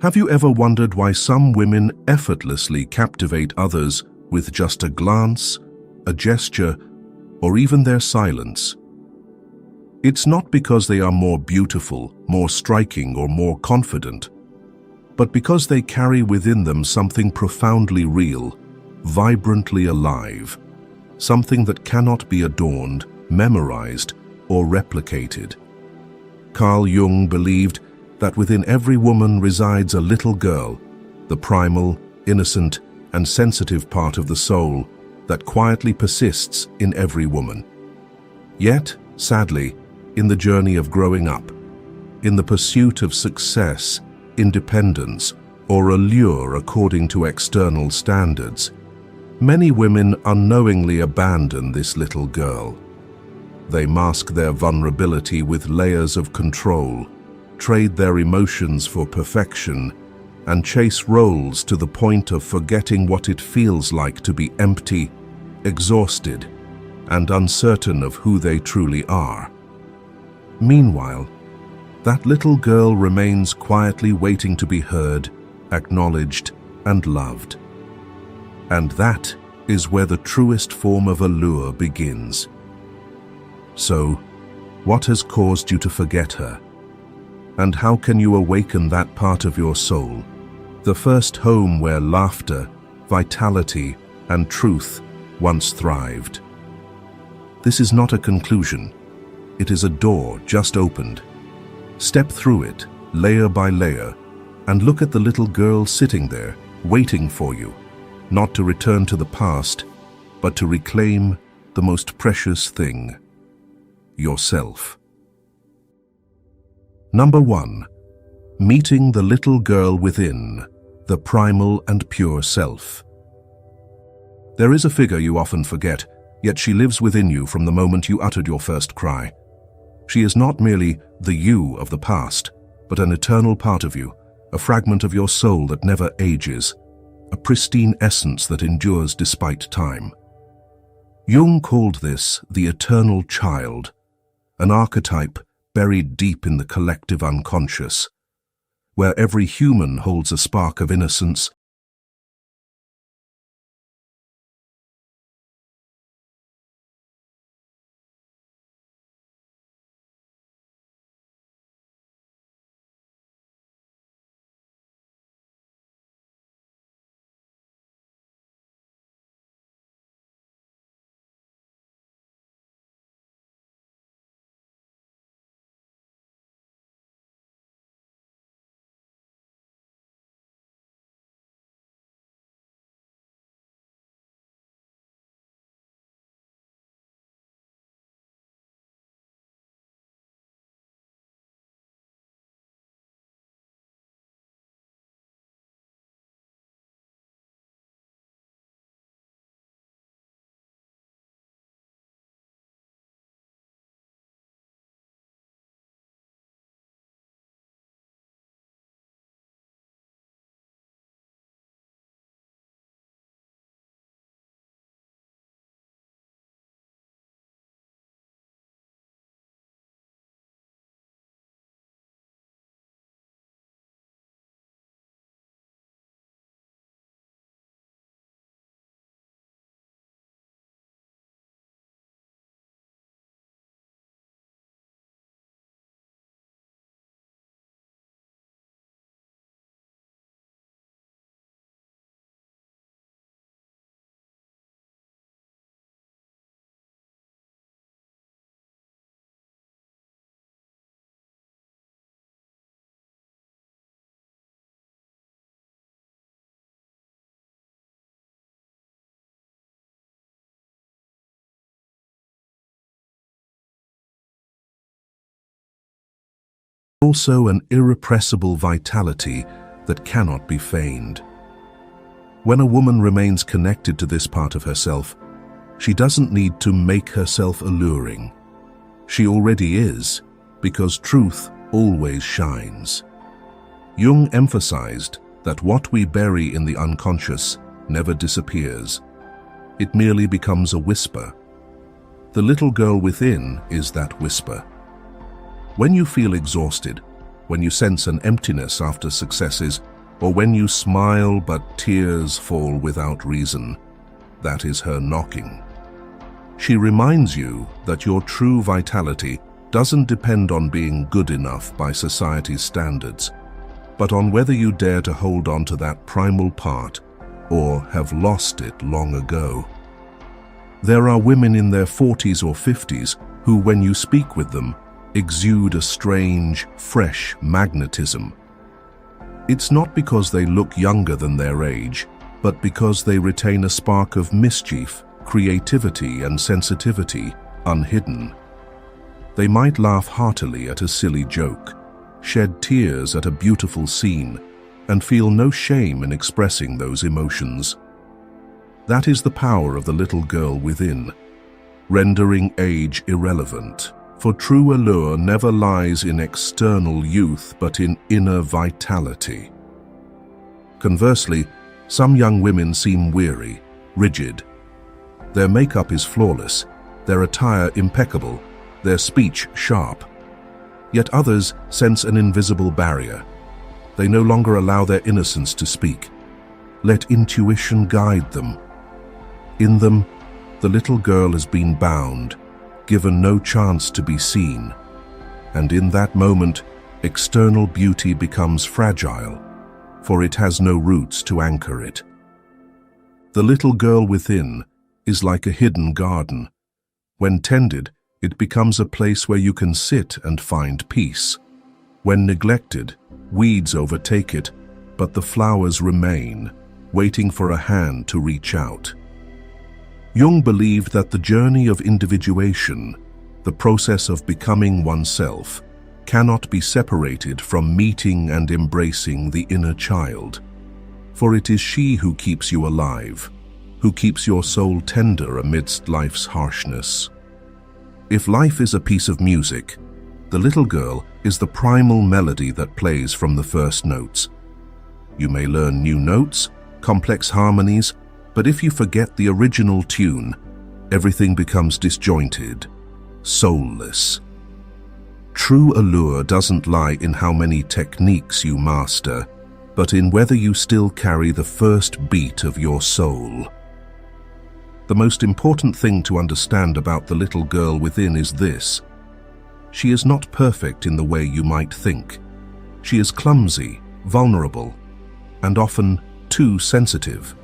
Have you ever wondered why some women effortlessly captivate others with just a glance, a gesture, or even their silence? It's not because they are more beautiful, more striking, or more confident, but because they carry within them something profoundly real, vibrantly alive, something that cannot be adorned, memorized, or replicated. Carl Jung believed that within every woman resides a little girl, the primal, innocent, and sensitive part of the soul that quietly persists in every woman. Yet, sadly, in the journey of growing up, in the pursuit of success, independence, or allure according to external standards, many women unknowingly abandon this little girl. They mask their vulnerability with layers of control, trade their emotions for perfection, and chase roles to the point of forgetting what it feels like to be empty, exhausted, and uncertain of who they truly are. Meanwhile, that little girl remains quietly waiting to be heard, acknowledged, and loved. And that is where the truest form of allure begins. So, what has caused you to forget her? And how can you awaken that part of your soul, the first home where laughter, vitality, and truth once thrived? This is not a conclusion. It is a door just opened. Step through it, layer by layer, and look at the little girl sitting there, waiting for you, not to return to the past, but to reclaim the most precious thing, yourself. Number 1. Meeting the little girl within, the primal and pure self. There is a figure you often forget, yet she lives within you from the moment you uttered your first cry. She is not merely the you of the past, but an eternal part of you, a fragment of your soul that never ages, a pristine essence that endures despite time. Jung called this the eternal child, an archetype buried deep in the collective unconscious, where every human holds a spark of innocence, also an irrepressible vitality that cannot be feigned. When a woman remains connected to this part of herself, she doesn't need to make herself alluring. She already is, because truth always shines. Jung emphasized that what we bury in the unconscious never disappears. It merely becomes a whisper. The little girl within is that whisper. When you feel exhausted, when you sense an emptiness after successes, or when you smile but tears fall without reason. That is her knocking. She reminds you that your true vitality doesn't depend on being good enough by society's standards, but on whether you dare to hold on to that primal part or have lost it long ago. There are women in their 40s or 50s who, when you speak with them, exude a strange, fresh magnetism. It's not because they look younger than their age, but because they retain a spark of mischief, creativity, and sensitivity unhidden. They might laugh heartily at a silly joke, shed tears at a beautiful scene, and feel no shame in expressing those emotions. That is the power of the little girl within, rendering age irrelevant. For true allure never lies in external youth, but in inner vitality. Conversely, some young women seem weary, rigid. Their makeup is flawless, their attire impeccable, their speech sharp. Yet others sense an invisible barrier. They no longer allow their innocence to speak. Let intuition guide them. In them, the little girl has been bound, given no chance to be seen. And in that moment, external beauty becomes fragile, for it has no roots to anchor it. The little girl within is like a hidden garden. When tended, it becomes a place where you can sit and find peace. When neglected, weeds overtake it, but the flowers remain, waiting for a hand to reach out. Jung believed that the journey of individuation, the process of becoming oneself, cannot be separated from meeting and embracing the inner child. For it is she who keeps you alive, who keeps your soul tender amidst life's harshness. If life is a piece of music, the little girl is the primal melody that plays from the first notes. You may learn new notes, complex harmonies, but if you forget the original tune, everything becomes disjointed, soulless. True allure doesn't lie in how many techniques you master, but in whether you still carry the first beat of your soul. The most important thing to understand about the little girl within is this: she is not perfect in the way you might think. She is clumsy, vulnerable, and often too sensitive.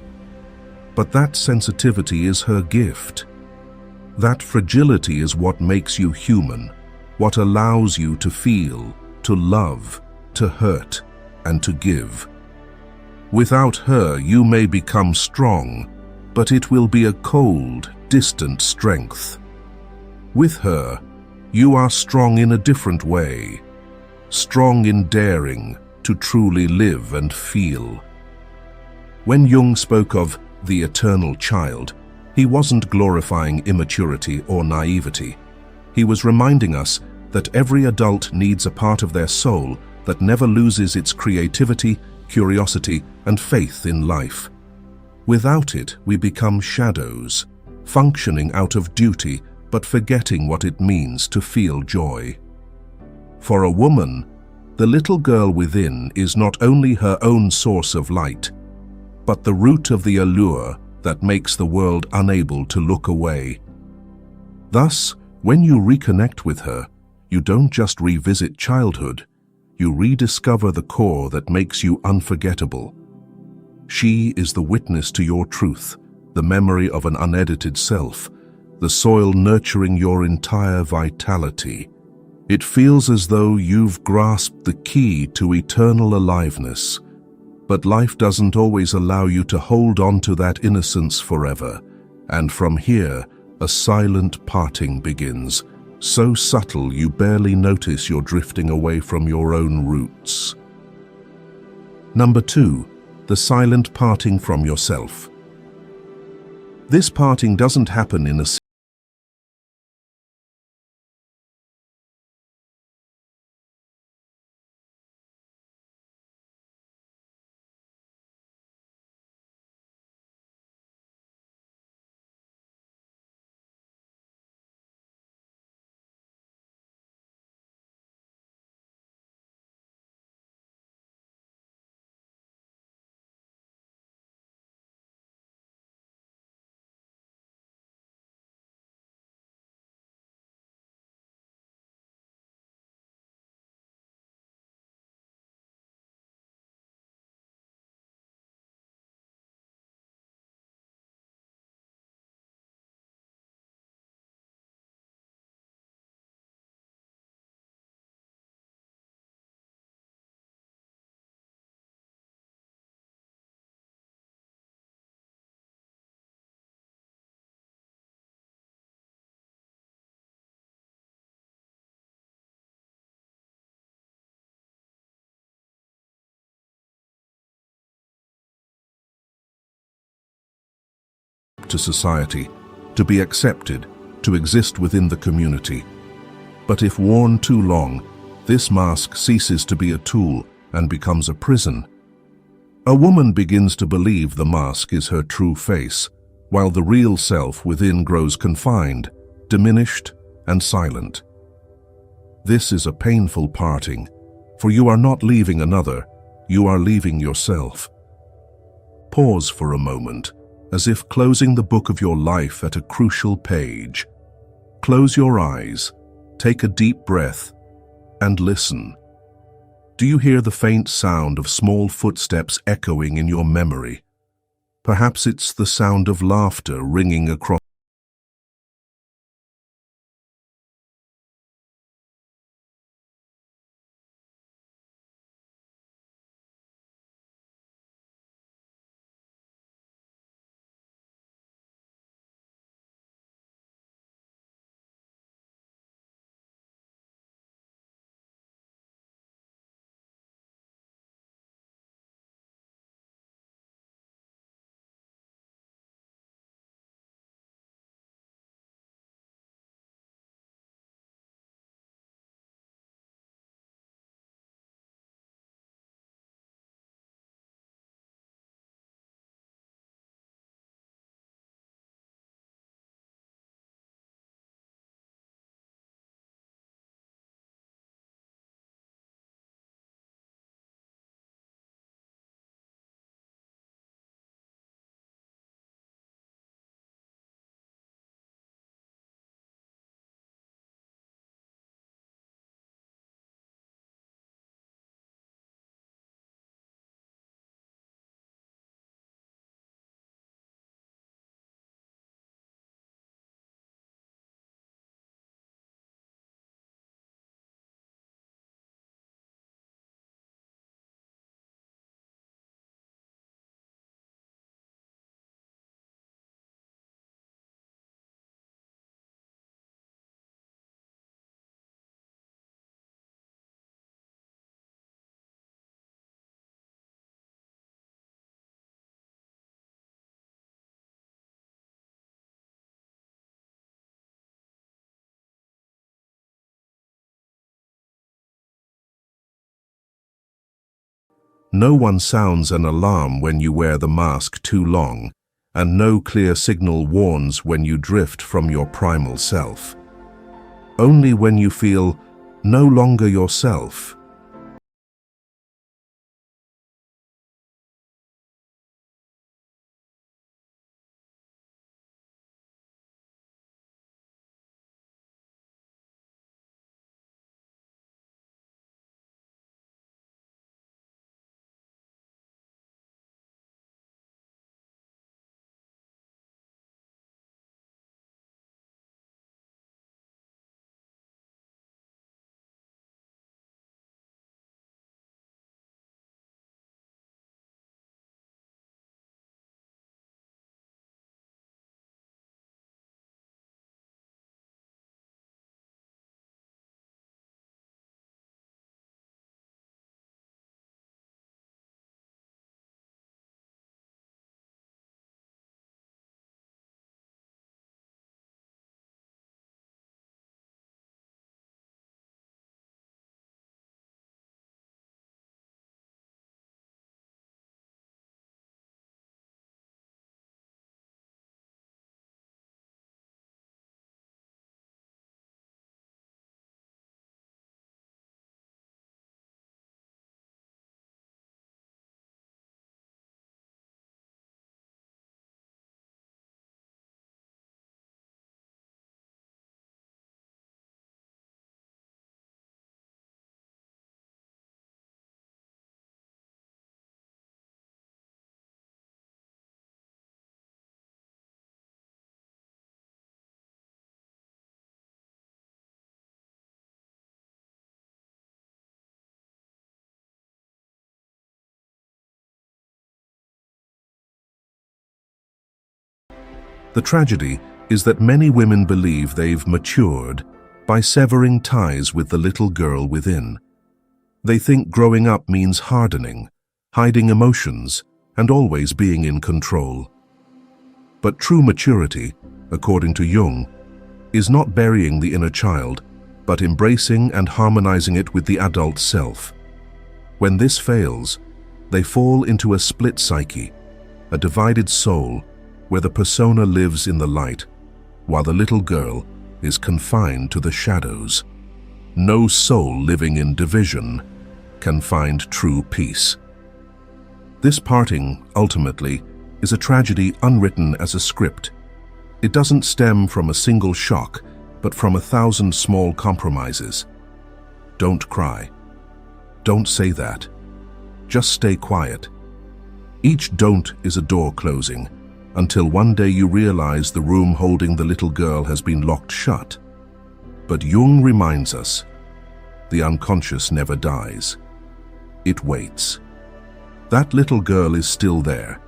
But that sensitivity is her gift. That fragility is what makes you human, what allows you to feel, to love, to hurt, and to give. Without her, you may become strong, but it will be a cold, distant strength. With her, you are strong in a different way, strong in daring to truly live and feel. When Jung spoke of the eternal child, he wasn't glorifying immaturity or naivety. He was reminding us that every adult needs a part of their soul that never loses its creativity, curiosity, and faith in life. Without it, we become shadows, functioning out of duty but forgetting what it means to feel joy. For a woman, the little girl within is not only her own source of light, but the root of the allure that makes the world unable to look away. Thus, when you reconnect with her, you don't just revisit childhood, you rediscover the core that makes you unforgettable. She is the witness to your truth, the memory of an unedited self, the soil nurturing your entire vitality. It feels as though you've grasped the key to eternal aliveness. But life doesn't always allow you to hold on to that innocence forever, and from here, a silent parting begins, so subtle you barely notice you're drifting away from your own roots. Number 2, the silent parting from yourself. This parting doesn't happen in a to society, to be accepted, to exist within the community. But if worn too long, this mask ceases to be a tool and becomes a prison. A woman begins to believe the mask is her true face, while the real self within grows confined, diminished, and silent. This is a painful parting, for you are not leaving another, you are leaving yourself. Pause for a moment, as if closing the book of your life at a crucial page. Close your eyes, take a deep breath, and listen. Do you hear the faint sound of small footsteps echoing in your memory? Perhaps it's the sound of laughter ringing across. No one sounds an alarm when you wear the mask too long, and no clear signal warns when you drift from your primal self. Only when you feel no longer yourself. The tragedy is that many women believe they've matured by severing ties with the little girl within. They think growing up means hardening, hiding emotions, and always being in control. But true maturity, according to Jung, is not burying the inner child, but embracing and harmonizing it with the adult self. When this fails, they fall into a split psyche, a divided soul where the persona lives in the light, while the little girl is confined to the shadows. No soul living in division can find true peace. This parting, ultimately, is a tragedy unwritten as a script. It doesn't stem from a single shock, but from 1,000 small compromises. Don't cry. Don't say that. Just stay quiet. Each don't is a door closing, until one day you realize the room holding the little girl has been locked shut. But Jung reminds us, the unconscious never dies. It waits. That little girl is still there,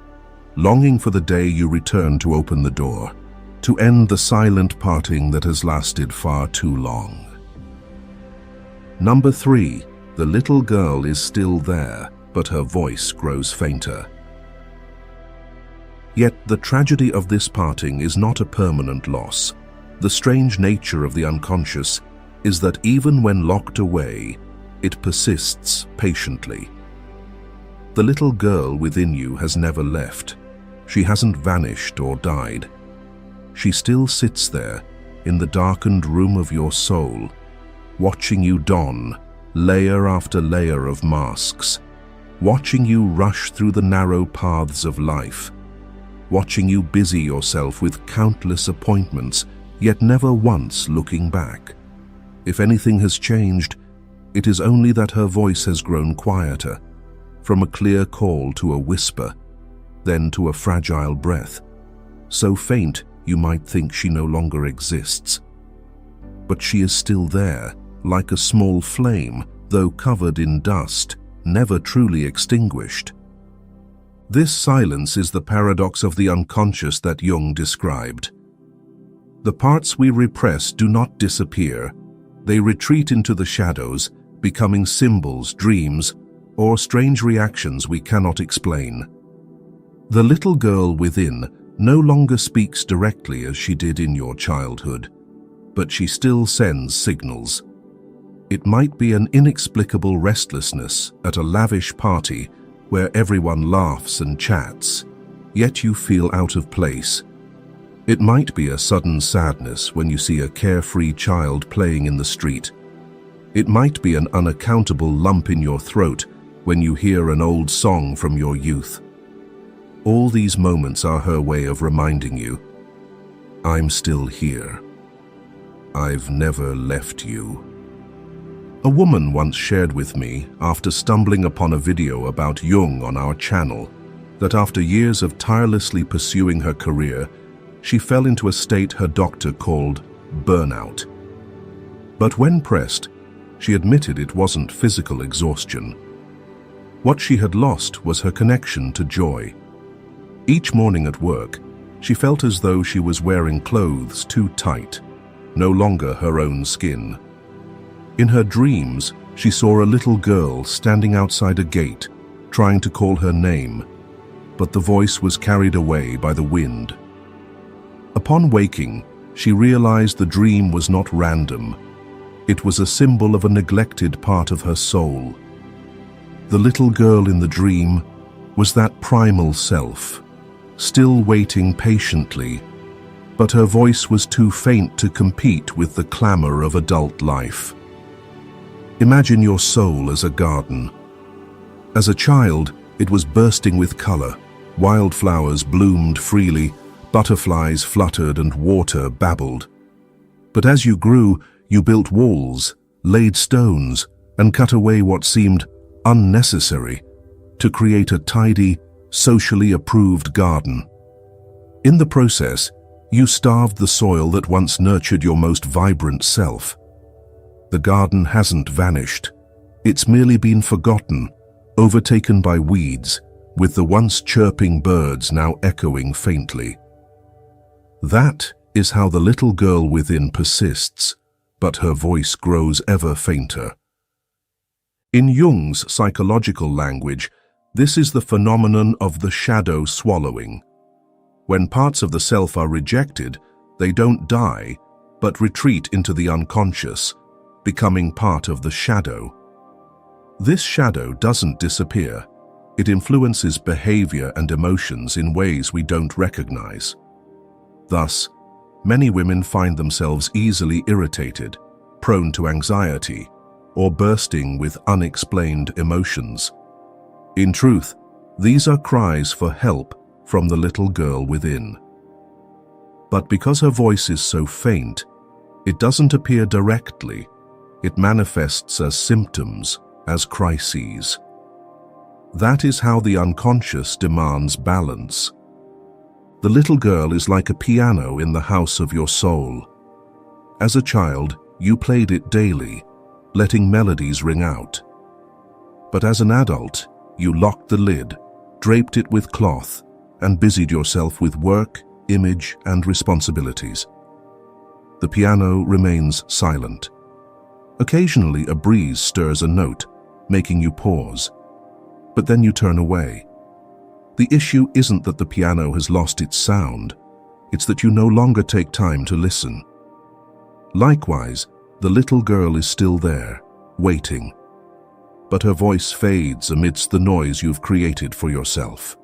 longing for the day you return to open the door, to end the silent parting that has lasted far too long. Number 3, the little girl is still there, but her voice grows fainter. Yet the tragedy of this parting is not a permanent loss. The strange nature of the unconscious is that even when locked away, it persists patiently. The little girl within you has never left. She hasn't vanished or died. She still sits there in the darkened room of your soul, watching you don layer after layer of masks, watching you rush through the narrow paths of life, watching you busy yourself with countless appointments, yet never once looking back. If anything has changed, it is only that her voice has grown quieter, from a clear call to a whisper, then to a fragile breath, so faint you might think she no longer exists. But she is still there, like a small flame, though covered in dust, never truly extinguished. This silence is the paradox of the unconscious that Jung described. The parts we repress do not disappear. They retreat into the shadows, becoming symbols, dreams, or strange reactions we cannot explain. The little girl within no longer speaks directly as she did in your childhood, but she still sends signals. It might be an inexplicable restlessness at a lavish party where everyone laughs and chats, yet you feel out of place. It might be a sudden sadness when you see a carefree child playing in the street. It might be an unaccountable lump in your throat when you hear an old song from your youth. All these moments are her way of reminding you, I'm still here. I've never left you. A woman once shared with me, after stumbling upon a video about Jung on our channel, that after years of tirelessly pursuing her career, she fell into a state her doctor called burnout. But when pressed, she admitted it wasn't physical exhaustion. What she had lost was her connection to joy. Each morning at work, she felt as though she was wearing clothes too tight, no longer her own skin. In her dreams, she saw a little girl standing outside a gate, trying to call her name, but the voice was carried away by the wind. Upon waking, she realized the dream was not random. It was a symbol of a neglected part of her soul. The little girl in the dream was that primal self, still waiting patiently, but her voice was too faint to compete with the clamor of adult life. Imagine your soul as a garden. As a child, it was bursting with color. Wildflowers bloomed freely, butterflies fluttered, and water babbled. But as you grew, you built walls, laid stones, and cut away what seemed unnecessary to create a tidy, socially approved garden. In the process, you starved the soil that once nurtured your most vibrant self. The garden hasn't vanished. It's merely been forgotten, overtaken by weeds, with the once chirping birds now echoing faintly. That is how the little girl within persists, but her voice grows ever fainter. In Jung's psychological language, this is the phenomenon of the shadow swallowing. When parts of the self are rejected, they don't die, but retreat into the unconscious, becoming part of the shadow. This shadow doesn't disappear. It influences behavior and emotions in ways we don't recognize. Thus, many women find themselves easily irritated, prone to anxiety, or bursting with unexplained emotions. In truth, these are cries for help from the little girl within. But because her voice is so faint, it doesn't appear directly. It manifests as symptoms, as crises. That is how the unconscious demands balance. The little girl is like a piano in the house of your soul. As a child, you played it daily, letting melodies ring out. But as an adult, you locked the lid, draped it with cloth, and busied yourself with work, image, and responsibilities. The piano remains silent. Occasionally, a breeze stirs a note, making you pause. But then you turn away. The issue isn't that the piano has lost its sound, it's that you no longer take time to listen. Likewise, the little girl is still there, waiting. But her voice fades amidst the noise you've created for yourself.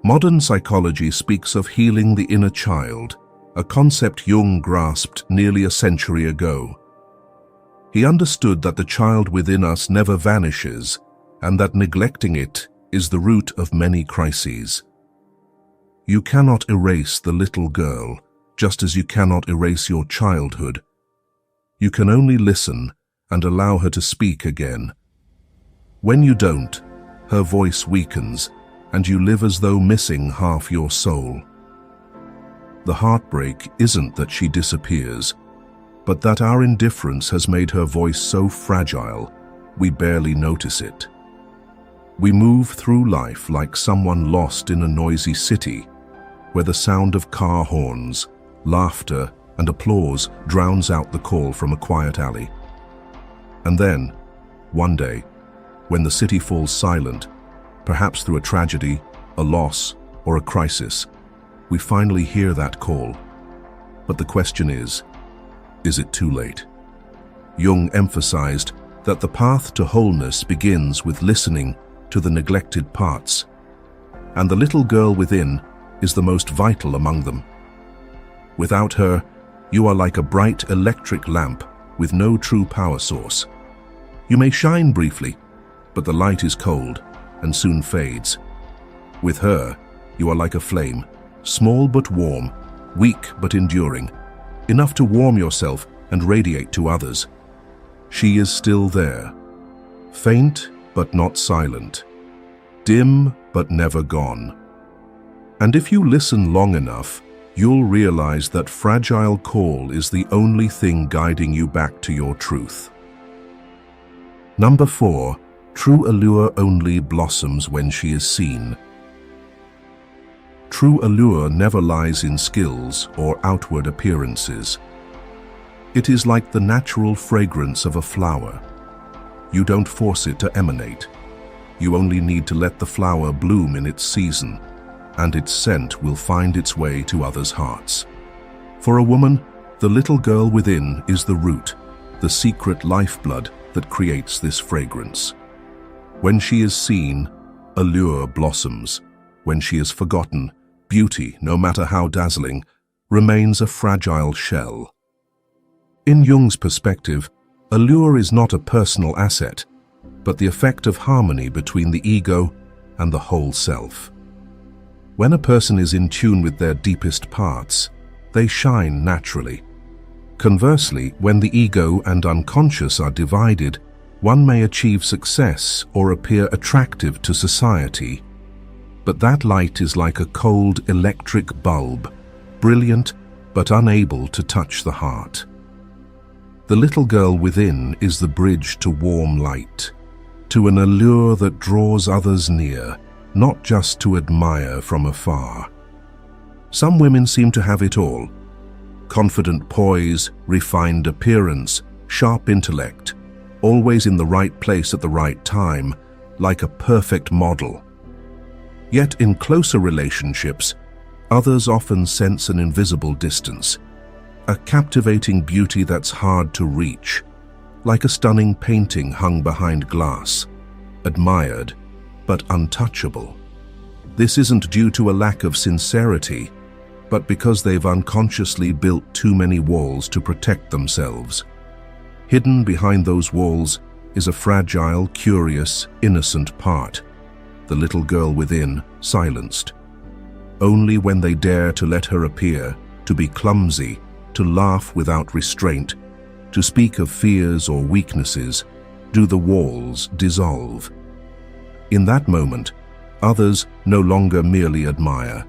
Modern psychology speaks of healing the inner child, a concept Jung grasped nearly a century ago. He understood that the child within us never vanishes, and that neglecting it is the root of many crises. You cannot erase the little girl, just as you cannot erase your childhood. You can only listen and allow her to speak again. When you don't, her voice weakens, and you live as though missing half your soul. The heartbreak isn't that she disappears, but that our indifference has made her voice so fragile, we barely notice it. We move through life like someone lost in a noisy city, where the sound of car horns, laughter, and applause drowns out the call from a quiet alley. And then, one day, when the city falls silent, perhaps through a tragedy, a loss, or a crisis, we finally hear that call. But the question is it too late? Jung emphasized that the path to wholeness begins with listening to the neglected parts, and the little girl within is the most vital among them. Without her, you are like a bright electric lamp with no true power source. You may shine briefly, but the light is cold and soon fades. With her, you are like a flame, small but warm, weak but enduring, enough to warm yourself and radiate to others. She is still there, faint but not silent, dim but never gone. And if you listen long enough, you'll realize that fragile call is the only thing guiding you back to your truth. Number 4, true allure only blossoms when she is seen. True allure never lies in skills or outward appearances. It is like the natural fragrance of a flower. You don't force it to emanate. You only need to let the flower bloom in its season, and its scent will find its way to others' hearts. For a woman, the little girl within is the root, the secret lifeblood that creates this fragrance. When she is seen, allure blossoms. When she is forgotten, beauty, no matter how dazzling, remains a fragile shell. In Jung's perspective, allure is not a personal asset, but the effect of harmony between the ego and the whole self. When a person is in tune with their deepest parts, they shine naturally. Conversely, when the ego and unconscious are divided, one may achieve success or appear attractive to society. But that light is like a cold electric bulb, brilliant but unable to touch the heart. The little girl within is the bridge to warm light, to an allure that draws others near, not just to admire from afar. Some women seem to have it all: confident poise, refined appearance, sharp intellect, always in the right place at the right time, like a perfect model. Yet in closer relationships, Others often sense an invisible distance, a captivating beauty that's hard to reach, like a stunning painting hung behind glass, admired but untouchable. This isn't due to a lack of sincerity, but because they've unconsciously built too many walls to protect themselves. Hidden behind those walls is a fragile, curious, innocent part, the little girl within, silenced. Only when they dare to let her appear, to be clumsy, to laugh without restraint, to speak of fears or weaknesses, do the walls dissolve. In that moment, others no longer merely admire,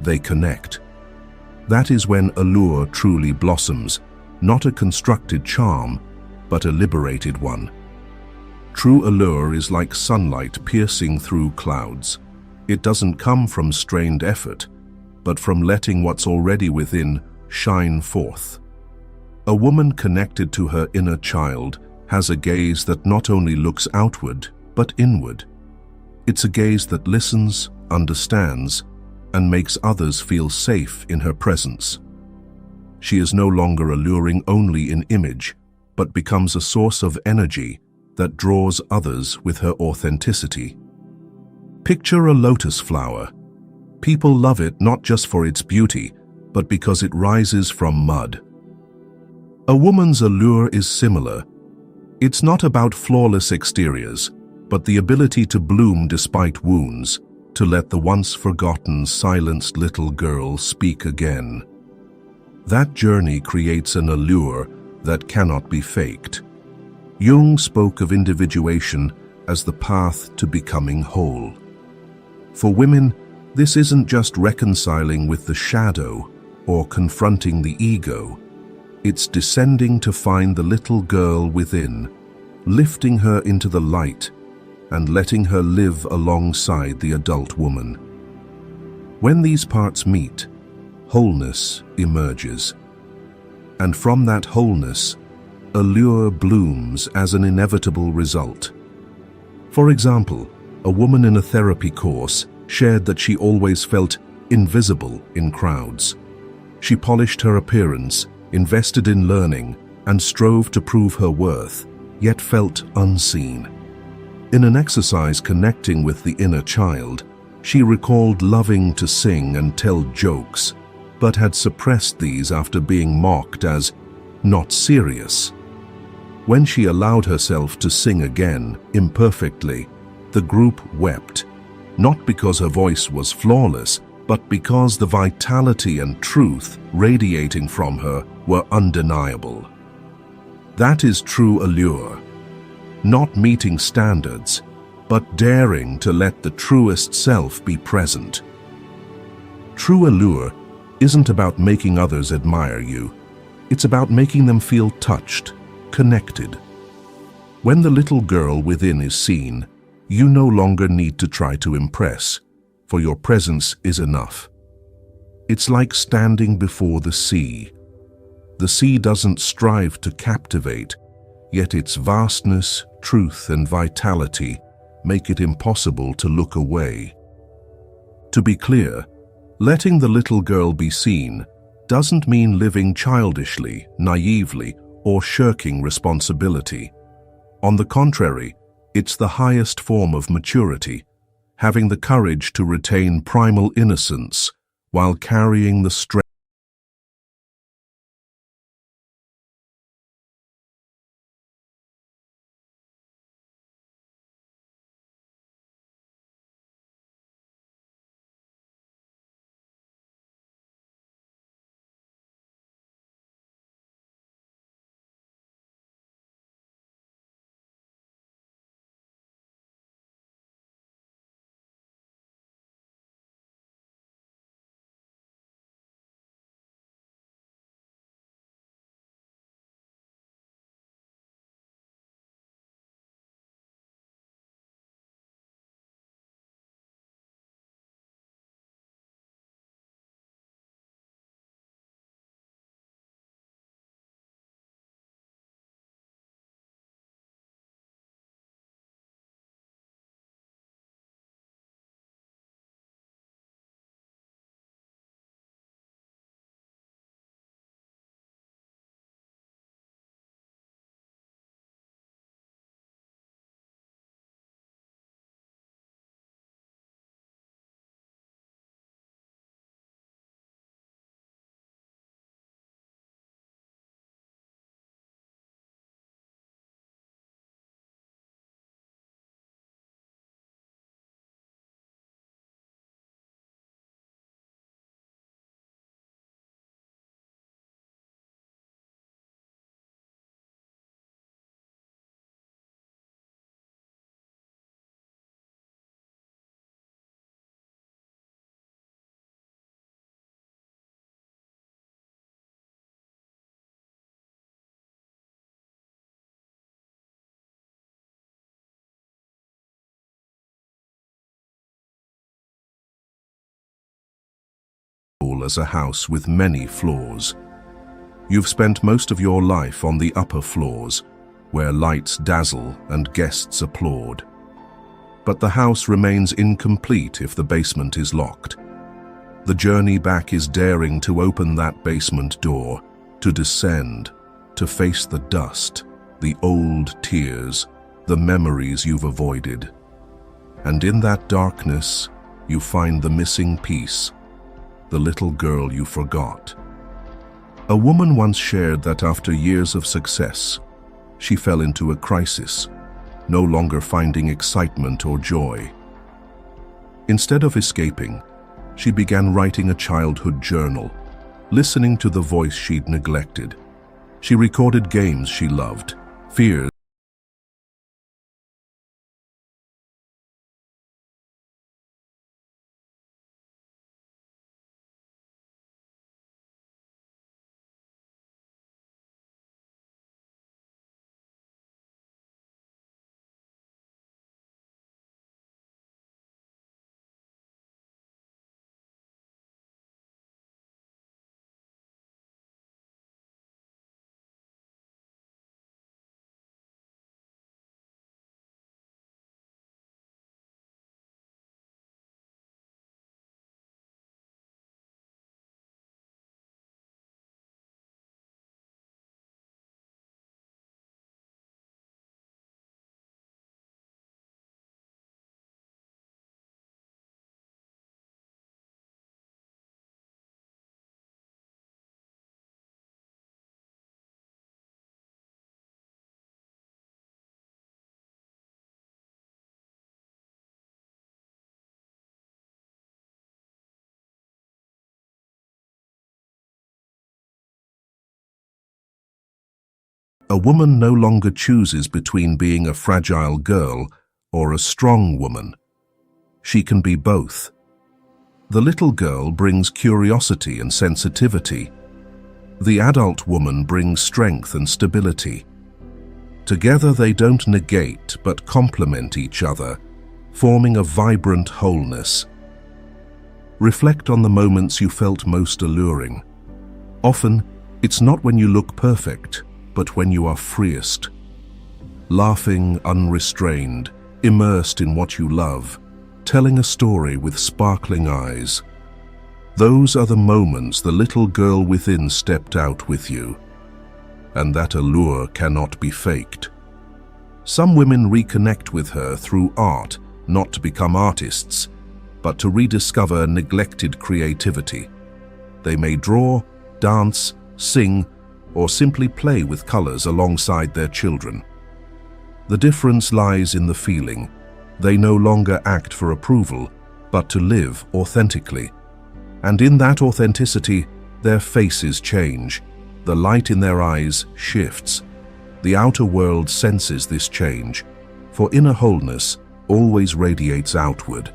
they connect. That is when allure truly blossoms, not a constructed charm, but a liberated one. True allure is like sunlight piercing through clouds. It doesn't come from strained effort, but from letting what's already within shine forth. A woman connected to her inner child has a gaze that not only looks outward, but inward. It's a gaze that listens, understands, and makes others feel safe in her presence. She is no longer alluring only in image, but becomes a source of energy that draws others with her authenticity. Picture a lotus flower. People love it not just for its beauty, but because it rises from mud. A woman's allure is similar. It's not about flawless exteriors, but the ability to bloom despite wounds, to let the once forgotten, silenced little girl speak again. That journey creates an allure that cannot be faked. Jung spoke of individuation as the path to becoming whole. For women, this isn't just reconciling with the shadow or confronting the ego. It's descending to find the little girl within, lifting her into the light, and letting her live alongside the adult woman. When these parts meet, wholeness emerges. And from that wholeness, allure blooms as an inevitable result. For example, a woman in a therapy course shared that she always felt invisible in crowds. She polished her appearance, invested in learning, and strove to prove her worth, yet felt unseen. In an exercise connecting with the inner child, she recalled loving to sing and tell jokes, but had suppressed these after being mocked as not serious. When she allowed herself to sing again, imperfectly, the group wept, not because her voice was flawless, but because the vitality and truth radiating from her were undeniable. That is true allure. Not meeting standards, but daring to let the truest self be present. True allure isn't about making others admire you. It's about making them feel touched, connected. When the little girl within is seen, you no longer need to try to impress, for your presence is enough. It's like standing before the sea. The sea doesn't strive to captivate, yet its vastness, truth, and vitality make it impossible to look away. To be clear, letting the little girl be seen doesn't mean living childishly, naively, or shirking responsibility. On the contrary, it's the highest form of maturity, having the courage to retain primal innocence while carrying the strength soul as a house with many floors. You've spent most of your life on the upper floors, where lights dazzle and guests applaud. But the house remains incomplete if the basement is locked. The journey back is daring to open that basement door, to descend, to face the dust, the old tears, the memories you've avoided. And in that darkness, you find the missing piece, the little girl you forgot. A woman once shared that after years of success, she fell into a crisis, no longer finding excitement or joy. Instead of escaping, she began writing a childhood journal, listening to the voice she'd neglected. She recorded games she loved, fears. A woman no longer chooses between being a fragile girl or a strong woman. She can be both. The little girl brings curiosity and sensitivity. The adult woman brings strength and stability. Together they don't negate but complement each other, forming a vibrant wholeness. Reflect on the moments you felt most alluring. Often, it's not when you look perfect, but when you are freest. Laughing unrestrained, immersed in what you love, telling a story with sparkling eyes. Those are the moments the little girl within stepped out with you. And that allure cannot be faked. Some women reconnect with her through art, not to become artists, but to rediscover neglected creativity. They may draw, dance, sing, or simply play with colors alongside their children. The difference lies in the feeling. They no longer act for approval, but to live authentically. And in that authenticity, their faces change. The light in their eyes shifts. The outer world senses this change, for inner wholeness always radiates outward.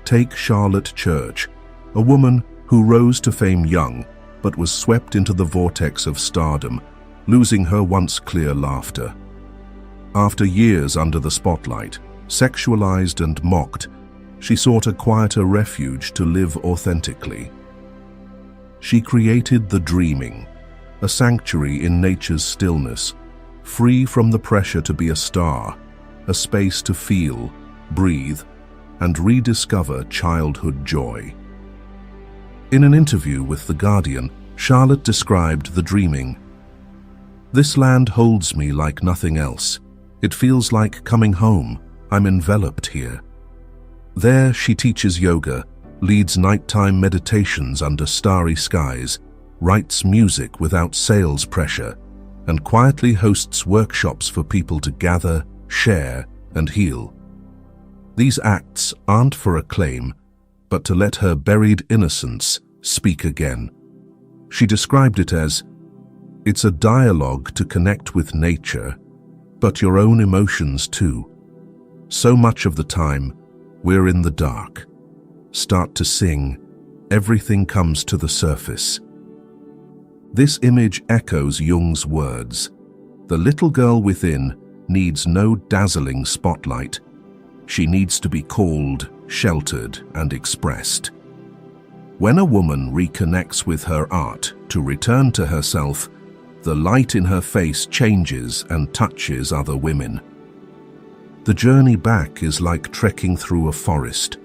Take Charlotte Church, a woman who rose to fame young, but was swept into the vortex of stardom, losing her once clear laughter. After years under the spotlight, sexualized and mocked, she sought a quieter refuge to live authentically. She created the dreaming, a sanctuary in nature's stillness, free from the pressure to be a star, a space to feel, breathe, and rediscover childhood joy. In an interview with The Guardian, Charlotte described the dreaming. "This land holds me like nothing else. It feels like coming home. I'm enveloped here." There she teaches yoga, leads nighttime meditations under starry skies, writes music without sales pressure, and quietly hosts workshops for people to gather, share, and heal. These acts aren't for acclaim, but to let her buried innocence speak again. She described it as, "It's a dialogue to connect with nature, but your own emotions too. So much of the time, we're in the dark. Start to sing, everything comes to the surface." This image echoes Jung's words. The little girl within needs no dazzling spotlight. She needs to be called, sheltered, and expressed. When a woman reconnects with her art to return to herself, the light in her face changes and touches other women. The journey back is like trekking through a forest.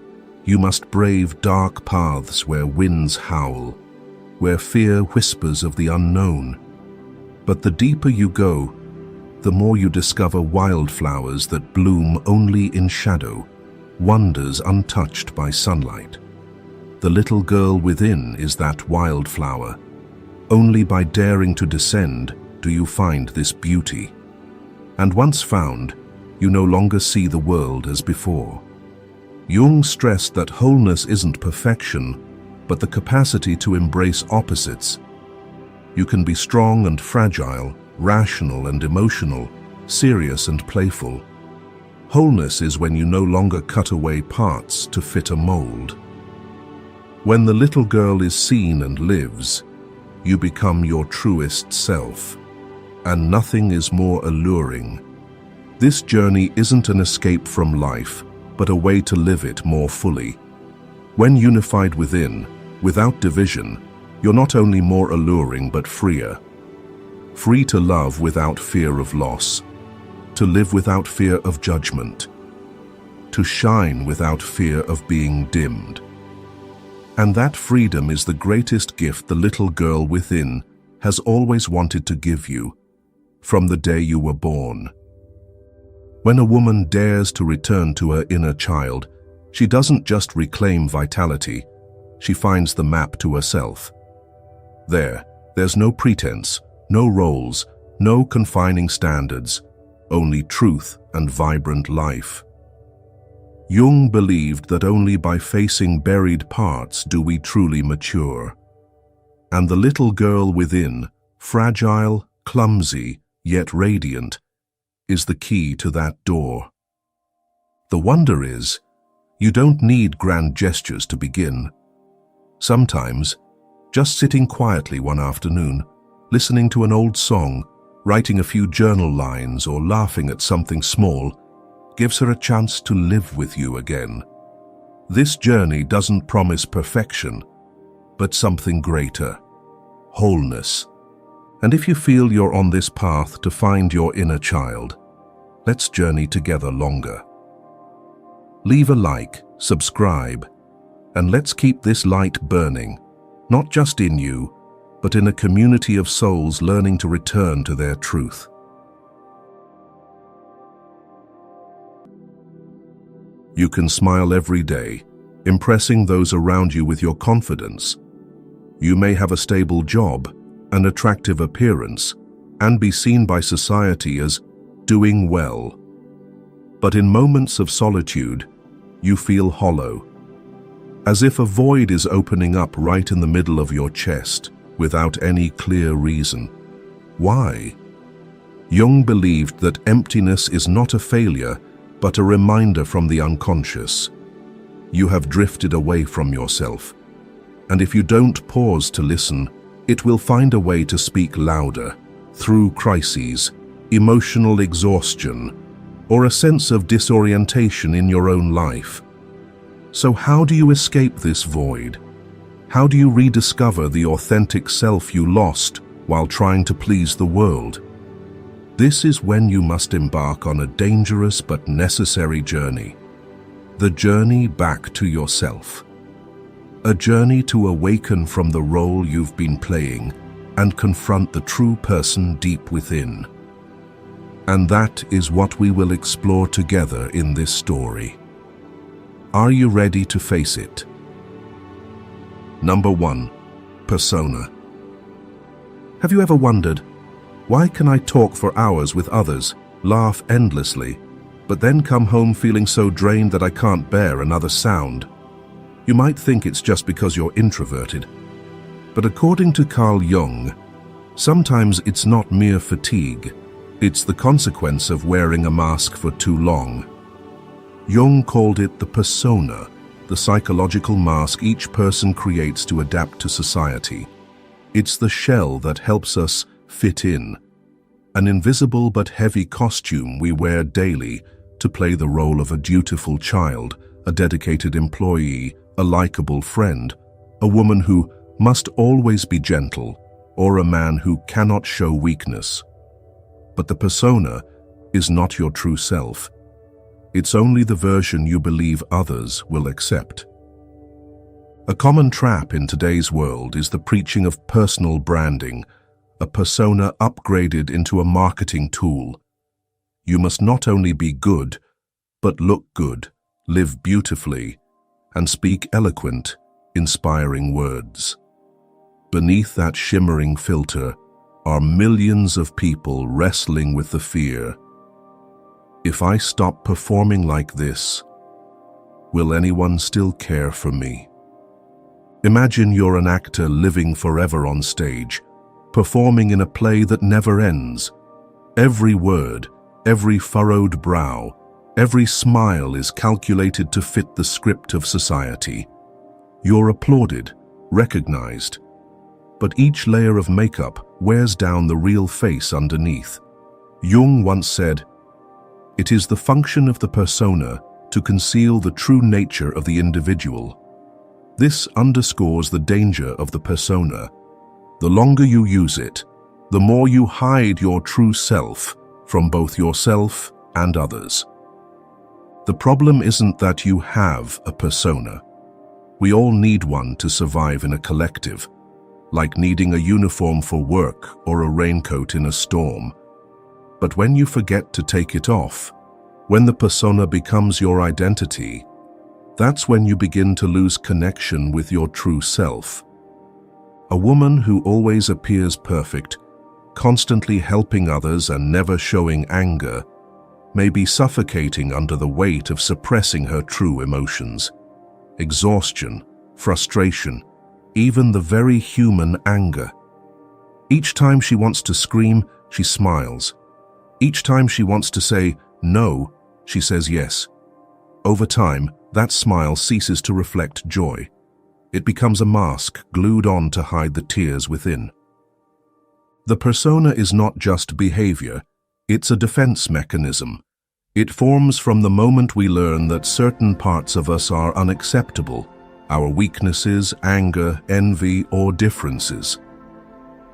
You must brave dark paths where winds howl, where fear whispers of the unknown. But the deeper you go, the more you discover wildflowers that bloom only in shadow, wonders untouched by sunlight. The little girl within is that wildflower. Only by daring to descend do you find this beauty. And once found, you no longer see the world as before. Jung stressed that wholeness isn't perfection, but the capacity to embrace opposites. You can be strong and fragile, rational and emotional, serious and playful. Wholeness is when you no longer cut away parts to fit a mold. When the little girl is seen and lives, you become your truest self, and nothing is more alluring. This journey isn't an escape from life, but a way to live it more fully. When unified within, without division, you're not only more alluring but freer. Free to love without fear of loss, to live without fear of judgment, to shine without fear of being dimmed. And that freedom is the greatest gift the little girl within has always wanted to give you, from the day you were born. When a woman dares to return to her inner child, she doesn't just reclaim vitality, she finds the map to herself. There's no pretense, no roles, no confining standards, only truth and vibrant life. Jung believed that only by facing buried parts do we truly mature. And the little girl within, fragile, clumsy, yet radiant, is the key to that door. The wonder is, you don't need grand gestures to begin. Sometimes, just sitting quietly one afternoon, listening to an old song, writing a few journal lines or laughing at something small, gives her a chance to live with you again. This journey doesn't promise perfection, but something greater, wholeness. And if you feel you're on this path to find your inner child, let's journey together longer. Leave a like, subscribe, and let's keep this light burning, not just in you, but in a community of souls learning to return to their truth. You can smile every day, impressing those around you with your confidence. You may have a stable job, an attractive appearance, and be seen by society as doing well. But in moments of solitude, you feel hollow, as if a void is opening up right in the middle of your chest, without any clear reason. Why? Jung believed that emptiness is not a failure, but a reminder from the unconscious. You have drifted away from yourself, and if you don't pause to listen, it will find a way to speak louder, through crises, emotional exhaustion, or a sense of disorientation in your own life. So how do you escape this void? How do you rediscover the authentic self you lost while trying to please the world? This is when you must embark on a dangerous but necessary journey. The journey back to yourself. A journey to awaken from the role you've been playing and confront the true person deep within. And that is what we will explore together in this story. Are you ready to face it? Number 1. Persona. Have you ever wondered, why can I talk for hours with others, laugh endlessly, but then come home feeling so drained that I can't bear another sound? You might think it's just because you're introverted. But according to Carl Jung, sometimes it's not mere fatigue, it's the consequence of wearing a mask for too long. Jung called it the persona, the psychological mask each person creates to adapt to society. It's the shell that helps us fit in, an invisible but heavy costume we wear daily to play the role of a dutiful child, a dedicated employee, a likable friend, a woman who must always be gentle, or a man who cannot show weakness. But the persona is not your true self. It's only the version you believe others will accept. A common trap in today's world is the preaching of personal branding, a persona upgraded into a marketing tool. You must not only be good, but look good, live beautifully, and speak eloquent, inspiring words. Beneath that shimmering filter are millions of people wrestling with the fear. If I stop performing like this, will anyone still care for me? Imagine you're an actor living forever on stage, performing in a play that never ends. Every word, every furrowed brow, every smile is calculated to fit the script of society. You're applauded, recognized, but each layer of makeup wears down the real face underneath. Jung once said, "It is the function of the persona to conceal the true nature of the individual." This underscores the danger of the persona. The longer you use it, the more you hide your true self from both yourself and others. The problem isn't that you have a persona. We all need one to survive in a collective, like needing a uniform for work or a raincoat in a storm. But when you forget to take it off, when the persona becomes your identity, that's when you begin to lose connection with your true self. A woman who always appears perfect, constantly helping others and never showing anger, may be suffocating under the weight of suppressing her true emotions. Exhaustion, frustration, even the very human anger. Each time she wants to scream, she smiles. Each time she wants to say no, she says yes. Over time, that smile ceases to reflect joy. It becomes a mask glued on to hide the tears within. The persona is not just behavior, it's a defense mechanism. It forms from the moment we learn that certain parts of us are unacceptable, our weaknesses, anger, envy, or differences.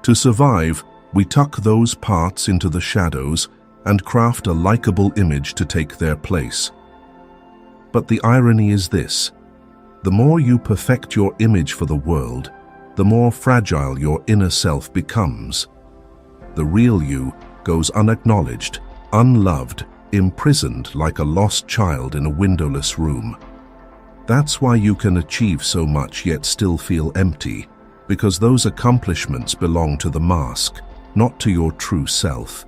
To survive, we tuck those parts into the shadows and craft a likable image to take their place. But the irony is this: the more you perfect your image for the world, the more fragile your inner self becomes. The real you goes unacknowledged, unloved, imprisoned like a lost child in a windowless room. That's why you can achieve so much yet still feel empty, because those accomplishments belong to the mask, not to your true self.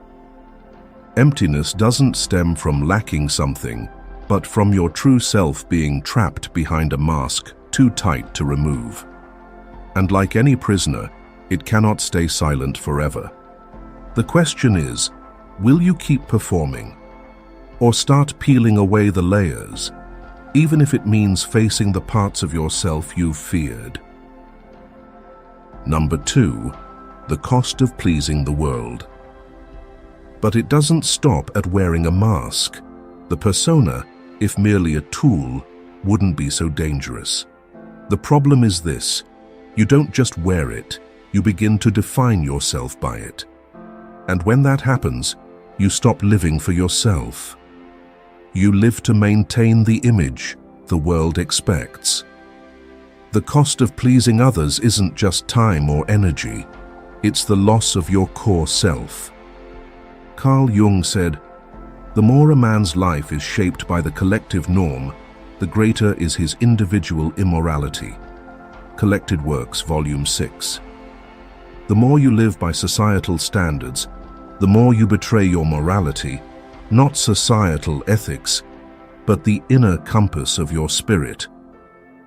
Emptiness doesn't stem from lacking something, but from your true self being trapped behind a mask too tight to remove. And like any prisoner, it cannot stay silent forever. The question is, will you keep performing, or start peeling away the layers, even if it means facing the parts of yourself you've feared? Number 2, the cost of pleasing the world. But it doesn't stop at wearing a mask. The persona, if merely a tool, wouldn't be so dangerous. The problem is this: you don't just wear it, you begin to define yourself by it. And when that happens, you stop living for yourself. You live to maintain the image the world expects. The cost of pleasing others isn't just time or energy, it's the loss of your core self. Carl Jung said, "The more a man's life is shaped by the collective norm, the greater is his individual immorality." Collected Works, Volume 6. The more you live by societal standards, the more you betray your morality, not societal ethics, but the inner compass of your spirit.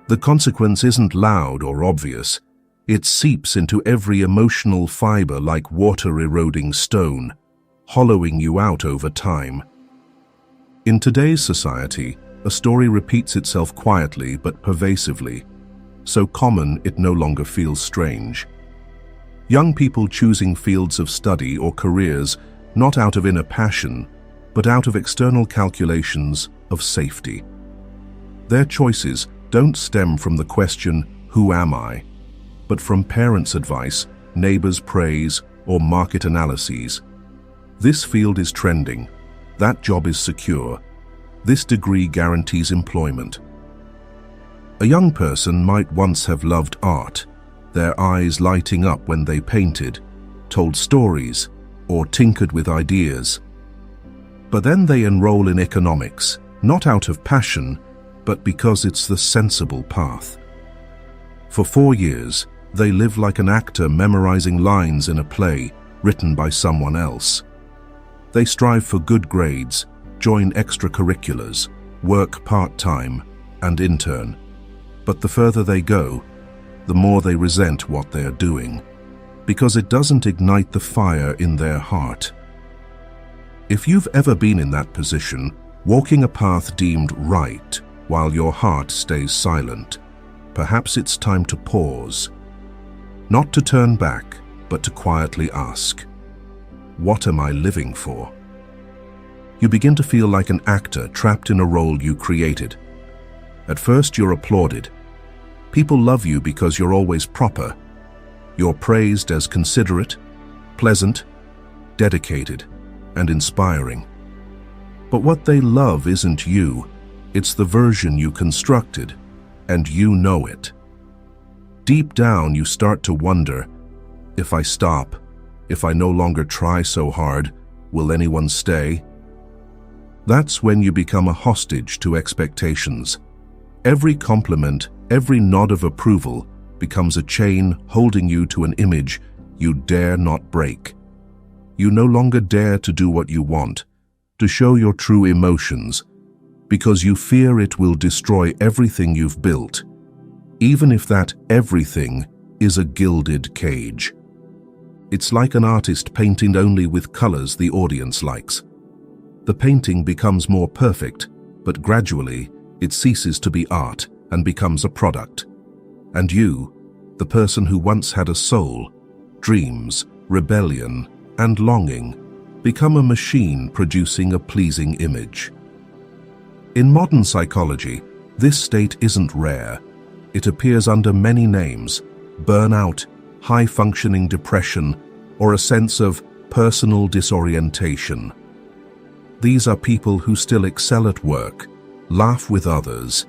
The consequence isn't loud or obvious. It seeps into every emotional fiber like water eroding stone, hollowing you out over time. In today's society, a story repeats itself quietly but pervasively, so common it no longer feels strange. Young people choosing fields of study or careers not out of inner passion, but out of external calculations of safety. Their choices don't stem from the question, who am I, but from parents' advice, neighbors' praise, or market analyses. This field is trending. That job is secure. This degree guarantees employment. A young person might once have loved art, their eyes lighting up when they painted, told stories, or tinkered with ideas. But then they enroll in economics, not out of passion, but because it's the sensible path. For 4 years, they live like an actor memorizing lines in a play written by someone else. They strive for good grades, join extracurriculars, work part-time, and intern. But the further they go, the more they resent what they're doing, because it doesn't ignite the fire in their heart. If you've ever been in that position, walking a path deemed right while your heart stays silent, perhaps it's time to pause. Not to turn back, but to quietly ask, what am I living for? You begin to feel like an actor trapped in a role you created. At first you're applauded. People love you because you're always proper. You're praised as considerate, pleasant, dedicated, and inspiring. But what they love isn't you, it's the version you constructed, and you know it. Deep down you start to wonder, if I stop, if I no longer try so hard, will anyone stay? That's when you become a hostage to expectations. Every compliment, every nod of approval becomes a chain holding you to an image you dare not break. You no longer dare to do what you want, to show your true emotions, because you fear it will destroy everything you've built, even if that everything is a gilded cage. It's like an artist painting only with colors the audience likes. The painting becomes more perfect, but gradually it ceases to be art and becomes a product. And you, the person who once had a soul, dreams, rebellion, and longing, become a machine producing a pleasing image. In modern psychology, this state isn't rare. It appears under many names: burnout, high-functioning depression, or a sense of personal disorientation. These are people who still excel at work, laugh with others,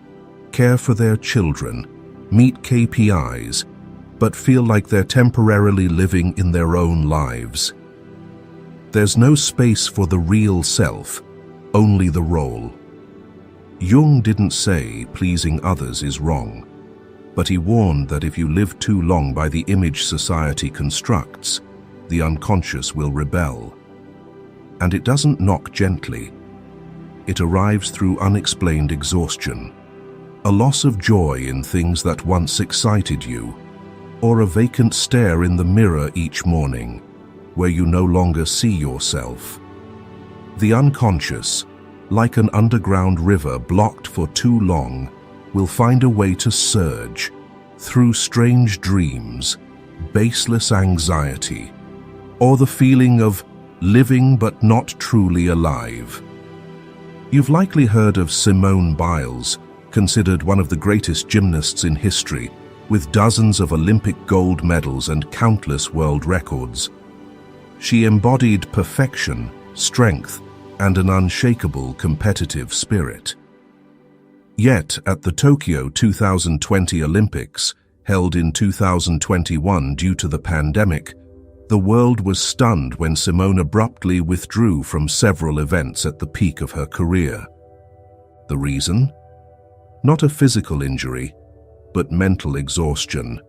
care for their children, meet KPIs, but feel like they're temporarily living in their own lives. There's no space for the real self, only the role. Jung didn't say pleasing others is wrong, but he warned that if you live too long by the image society constructs, the unconscious will rebel. And it doesn't knock gently. It arrives through unexplained exhaustion, a loss of joy in things that once excited you, or a vacant stare in the mirror each morning, where you no longer see yourself. The unconscious, like an underground river blocked for too long, will find a way to surge through strange dreams, baseless anxiety, or the feeling of living but not truly alive. You've likely heard of Simone Biles, considered one of the greatest gymnasts in history, with dozens of Olympic gold medals and countless world records. She embodied perfection, strength, and an unshakable competitive spirit. Yet, at the Tokyo 2020 Olympics, held in 2021 due to the pandemic, the world was stunned when Simone abruptly withdrew from several events at the peak of her career. The reason? Not a physical injury, but mental exhaustion.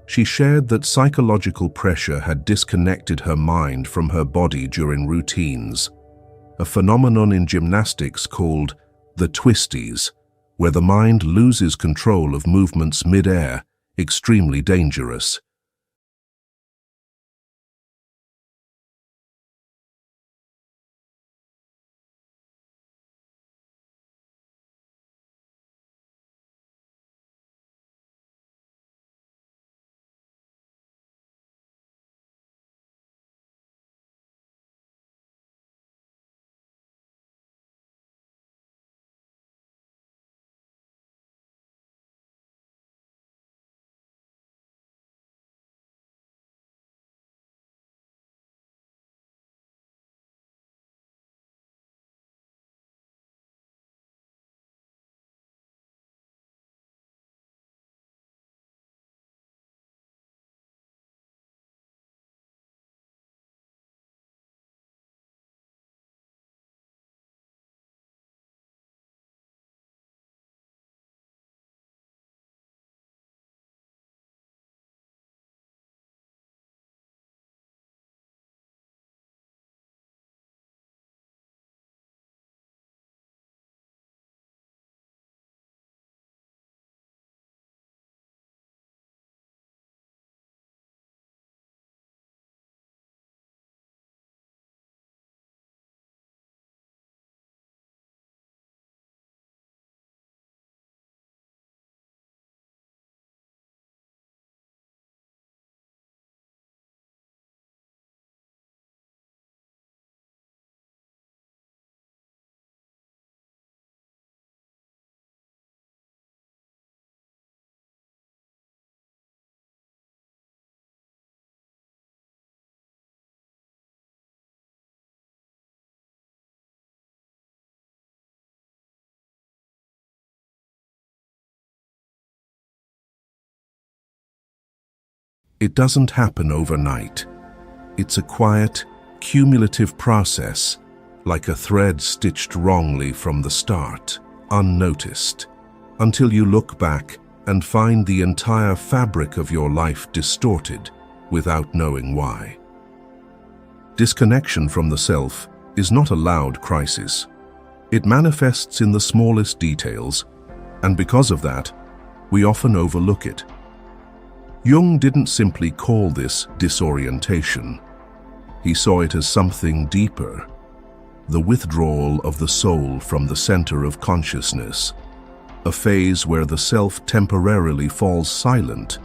She shared that psychological pressure had disconnected her mind from her body during routines, a phenomenon in gymnastics called the twisties, where the mind loses control of movements mid-air, extremely dangerous. It doesn't happen overnight. It's a quiet, cumulative process, like a thread stitched wrongly from the start, unnoticed, until you look back and find the entire fabric of your life distorted without knowing why. Disconnection from the self is not a loud crisis. It manifests in the smallest details, and because of that, we often overlook it. Jung didn't simply call this disorientation. He saw it as something deeper, the withdrawal of the soul from the center of consciousness, a phase where the self temporarily falls silent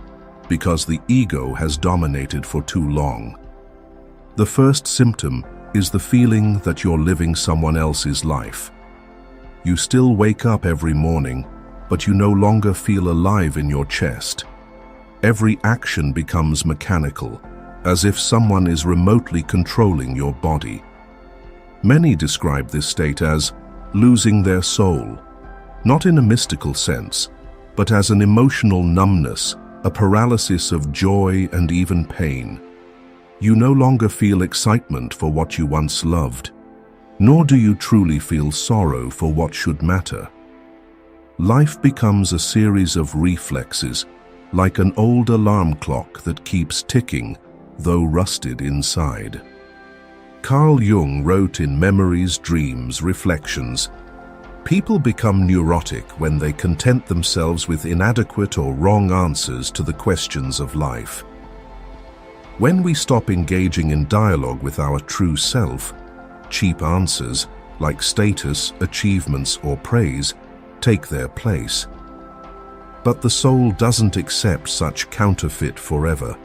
because the ego has dominated for too long. The first symptom is the feeling that you're living someone else's life. You still wake up every morning, but you no longer feel alive in your chest. Every action becomes mechanical, as if someone is remotely controlling your body. Many describe this state as losing their soul, not in a mystical sense, but as an emotional numbness, a paralysis of joy and even pain. You no longer feel excitement for what you once loved, nor do you truly feel sorrow for what should matter. Life becomes a series of reflexes, like an old alarm clock that keeps ticking, though rusted inside. Carl Jung wrote in Memories, Dreams, Reflections, "People become neurotic when they content themselves with inadequate or wrong answers to the questions of life. When we stop engaging in dialogue with our true self, cheap answers, like status, achievements, or praise, take their place. But the soul doesn't accept such counterfeit forever.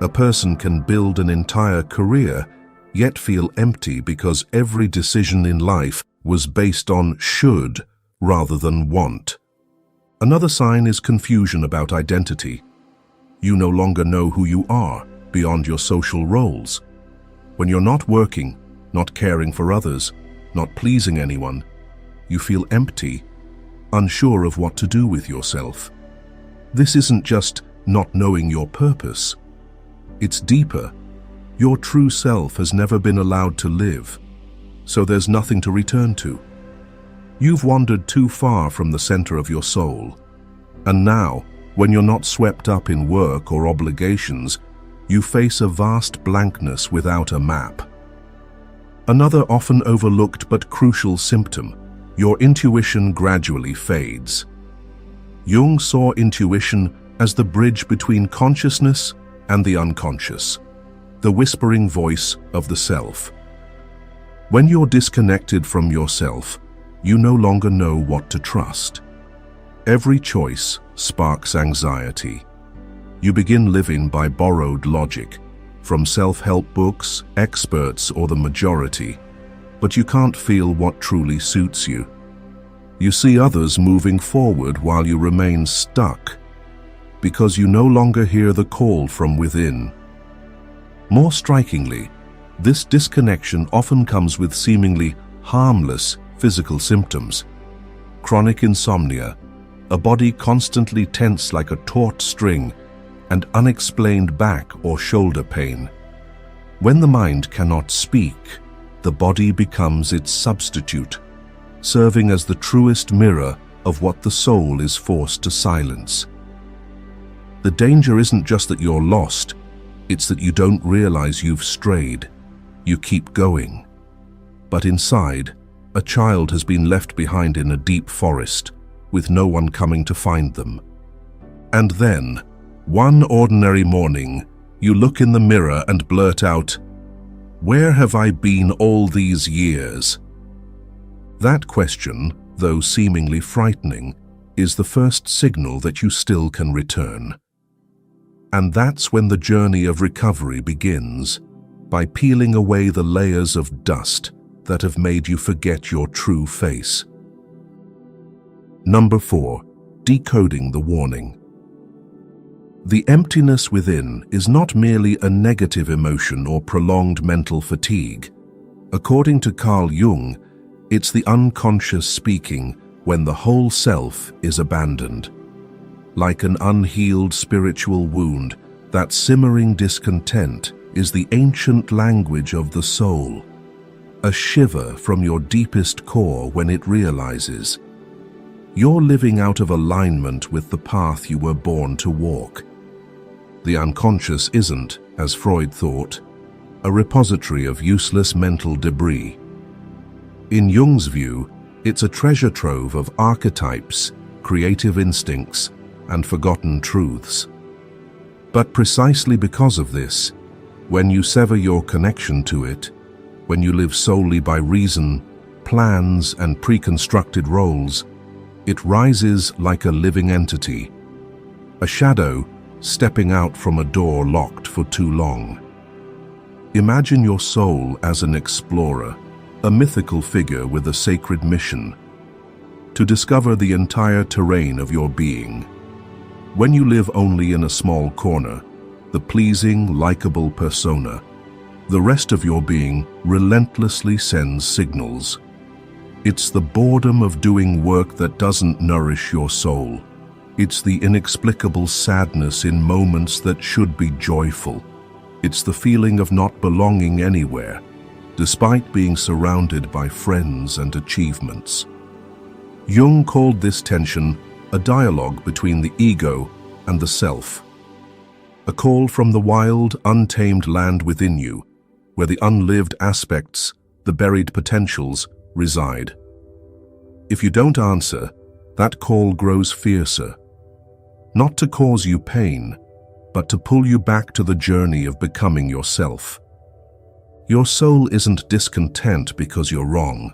A person can build an entire career, yet feel empty because every decision in life was based on should rather than want. Another sign is confusion about identity. You no longer know who you are beyond your social roles. When you're not working, not caring for others, not pleasing anyone, you feel empty, unsure of what to do with yourself. This isn't just not knowing your purpose. It's deeper. Your true self has never been allowed to live, so there's nothing to return to. You've wandered too far from the center of your soul, and now, when you're not swept up in work or obligations, you face a vast blankness without a map. Another often overlooked but crucial symptom: your intuition gradually fades. Jung saw intuition as the bridge between consciousness and the unconscious, the whispering voice of the self. When you're disconnected from yourself, you no longer know what to trust. Every choice sparks anxiety. You begin living by borrowed logic, from self-help books, experts, or the majority, but you can't feel what truly suits you. You see others moving forward while you remain stuck, because you no longer hear the call from within. More strikingly, this disconnection often comes with seemingly harmless physical symptoms. Chronic insomnia, a body constantly tense like a taut string, and unexplained back or shoulder pain. When the mind cannot speak, the body becomes its substitute, serving as the truest mirror of what the soul is forced to silence. The danger isn't just that you're lost, it's that you don't realize you've strayed. You keep going. But inside, a child has been left behind in a deep forest, with no one coming to find them. And then, one ordinary morning, you look in the mirror and blurt out, "Where have I been all these years?" That question, though seemingly frightening, is the first signal that you still can return. And that's when the journey of recovery begins, by peeling away the layers of dust that have made you forget your true face. Number 4. Decoding the warning. The emptiness within is not merely a negative emotion or prolonged mental fatigue. According to Carl Jung, it's the unconscious speaking when the whole self is abandoned. Like an unhealed spiritual wound That simmering discontent is the ancient language of the soul, a shiver from your deepest core when it realizes you're living out of alignment with the path you were born to walk. The unconscious isn't, as Freud thought, a repository of useless mental debris. In Jung's view, it's a treasure trove of archetypes, creative instincts, and forgotten truths. But precisely because of this, when you sever your connection to it, when you live solely by reason, plans, and pre-constructed roles, it rises like a living entity, a shadow stepping out from a door locked for too long. Imagine your soul as an explorer, a mythical figure with a sacred mission, to discover the entire terrain of your being. When you live only in a small corner, the pleasing, likable persona, the rest of your being relentlessly sends signals. It's the boredom of doing work that doesn't nourish your soul. It's the inexplicable sadness in moments that should be joyful. It's the feeling of not belonging anywhere, despite being surrounded by friends and achievements. Jung called this tension a dialogue between the ego and the self, a call from the wild, untamed land within you, where the unlived aspects, the buried potentials, reside. If you don't answer, that call grows fiercer, not to cause you pain, but to pull you back to the journey of becoming yourself. Your soul isn't discontent because you're wrong.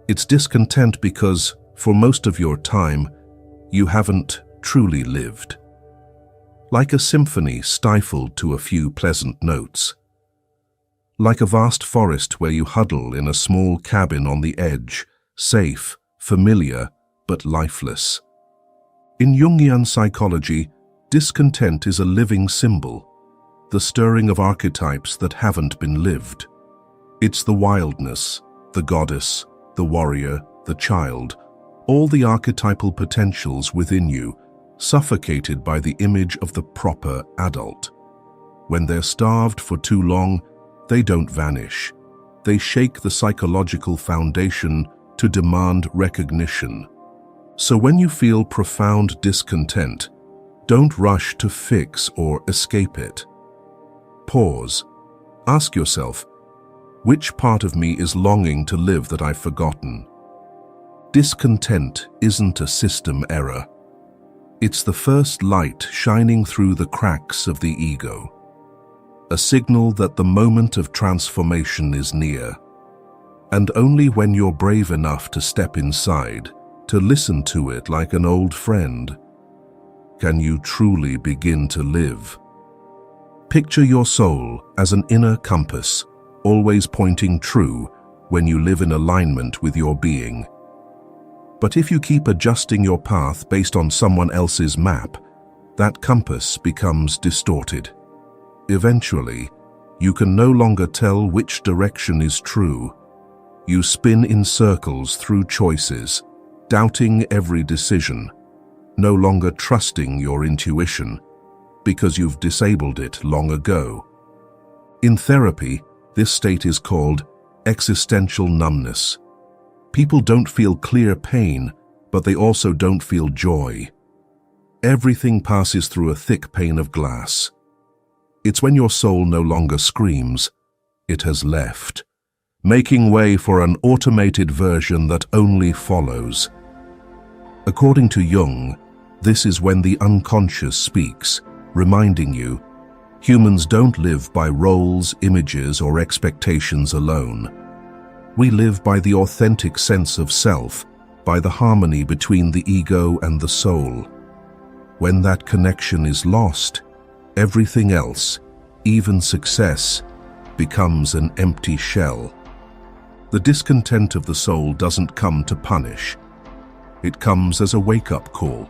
It's discontent because, for most of your time, you haven't truly lived. Like a symphony stifled to a few pleasant notes. Like a vast forest where you huddle in a small cabin on the edge, safe, familiar, but lifeless. In Jungian psychology, discontent is a living symbol, the stirring of archetypes that haven't been lived. It's the wildness, the goddess, the warrior, the child, all the archetypal potentials within you, suffocated by the image of the proper adult. When they're starved for too long, they don't vanish. They shake the psychological foundation to demand recognition. So when you feel profound discontent, don't rush to fix or escape it. Pause. Ask yourself, which part of me is longing to live that I've forgotten? Discontent isn't a system error. It's the first light shining through the cracks of the ego. A signal that the moment of transformation is near. And only when you're brave enough to step inside, to listen to it like an old friend, can you truly begin to live. Picture your soul as an inner compass, always pointing true when you live in alignment with your being. But if you keep adjusting your path based on someone else's map, that compass becomes distorted. Eventually, you can no longer tell which direction is true. You spin in circles through choices, doubting every decision, no longer trusting your intuition, because you've disabled it long ago. In therapy, this state is called existential numbness. People don't feel clear pain, but they also don't feel joy. Everything passes through a thick pane of glass. It's when your soul no longer screams, it has left, making way for an automated version that only follows. According to Jung, this is when the unconscious speaks, reminding you, humans don't live by roles, images, or expectations alone. We live by the authentic sense of self, by the harmony between the ego and the soul. When that connection is lost, everything else, even success, becomes an empty shell. The discontent of the soul doesn't come to punish. It comes as a wake-up call.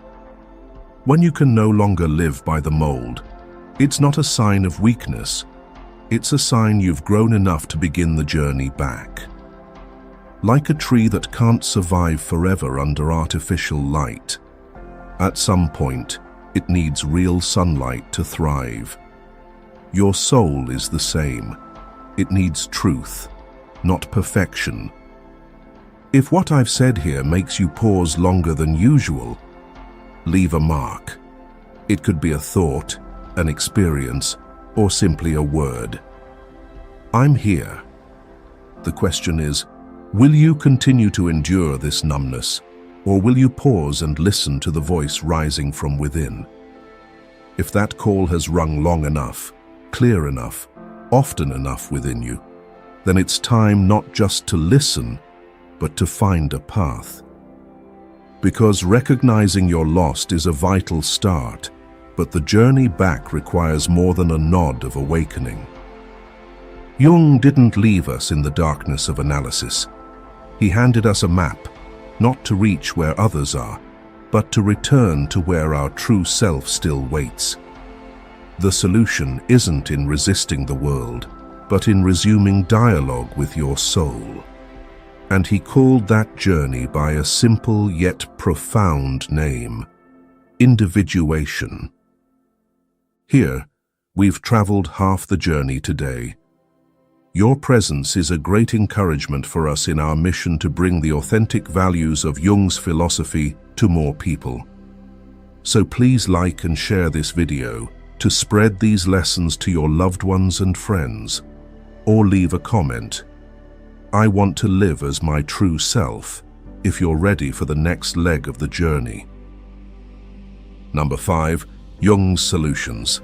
When you can no longer live by the mold, it's not a sign of weakness. It's a sign you've grown enough to begin the journey back. Like a tree that can't survive forever under artificial light, at some point, It needs real sunlight to thrive. Your soul is the same. It needs truth, not perfection. If what I've said here makes you pause longer than usual, leave a mark. It could be a thought, an experience, or simply a word. I'm here. The question is, will you continue to endure this numbness, or will you pause and listen to the voice rising from within? If that call has rung long enough, clear enough, often enough within you, then it's time not just to listen, but to find a path. Because recognizing you're lost is a vital start, but the journey back requires more than a nod of awakening. Jung didn't leave us in the darkness of analysis. He handed us a map, not to reach where others are, but to return to where our true self still waits. The solution isn't in resisting the world, but in resuming dialogue with your soul. And he called that journey by a simple yet profound name: individuation. Here, we've traveled half the journey today. Your presence is a great encouragement for us in our mission to bring the authentic values of Jung's philosophy to more people. So please like and share this video to spread these lessons to your loved ones and friends, or leave a comment. I want to live as my true self, if you're ready for the next leg of the journey. Number 5. Jung's solutions.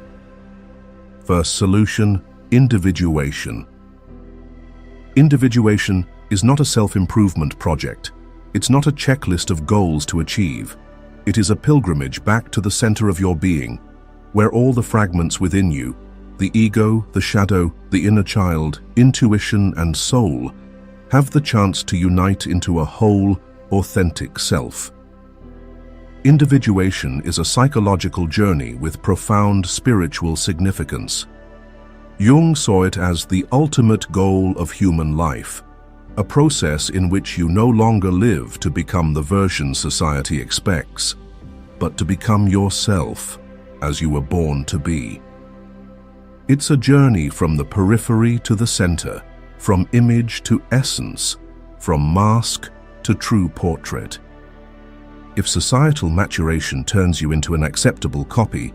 First solution, individuation. Individuation is not a self-improvement project. It's not a checklist of goals to achieve. It is a pilgrimage back to the center of your being, where all the fragments within you, the ego, the shadow, the inner child, intuition, and soul, have the chance to unite into a whole, authentic self. Individuation is a psychological journey with profound spiritual significance. Jung saw it as the ultimate goal of human life, a process in which you no longer live to become the version society expects, but to become yourself as you were born to be. It's a journey from the periphery to the center, from image to essence, from mask to true portrait. If societal maturation turns you into an acceptable copy,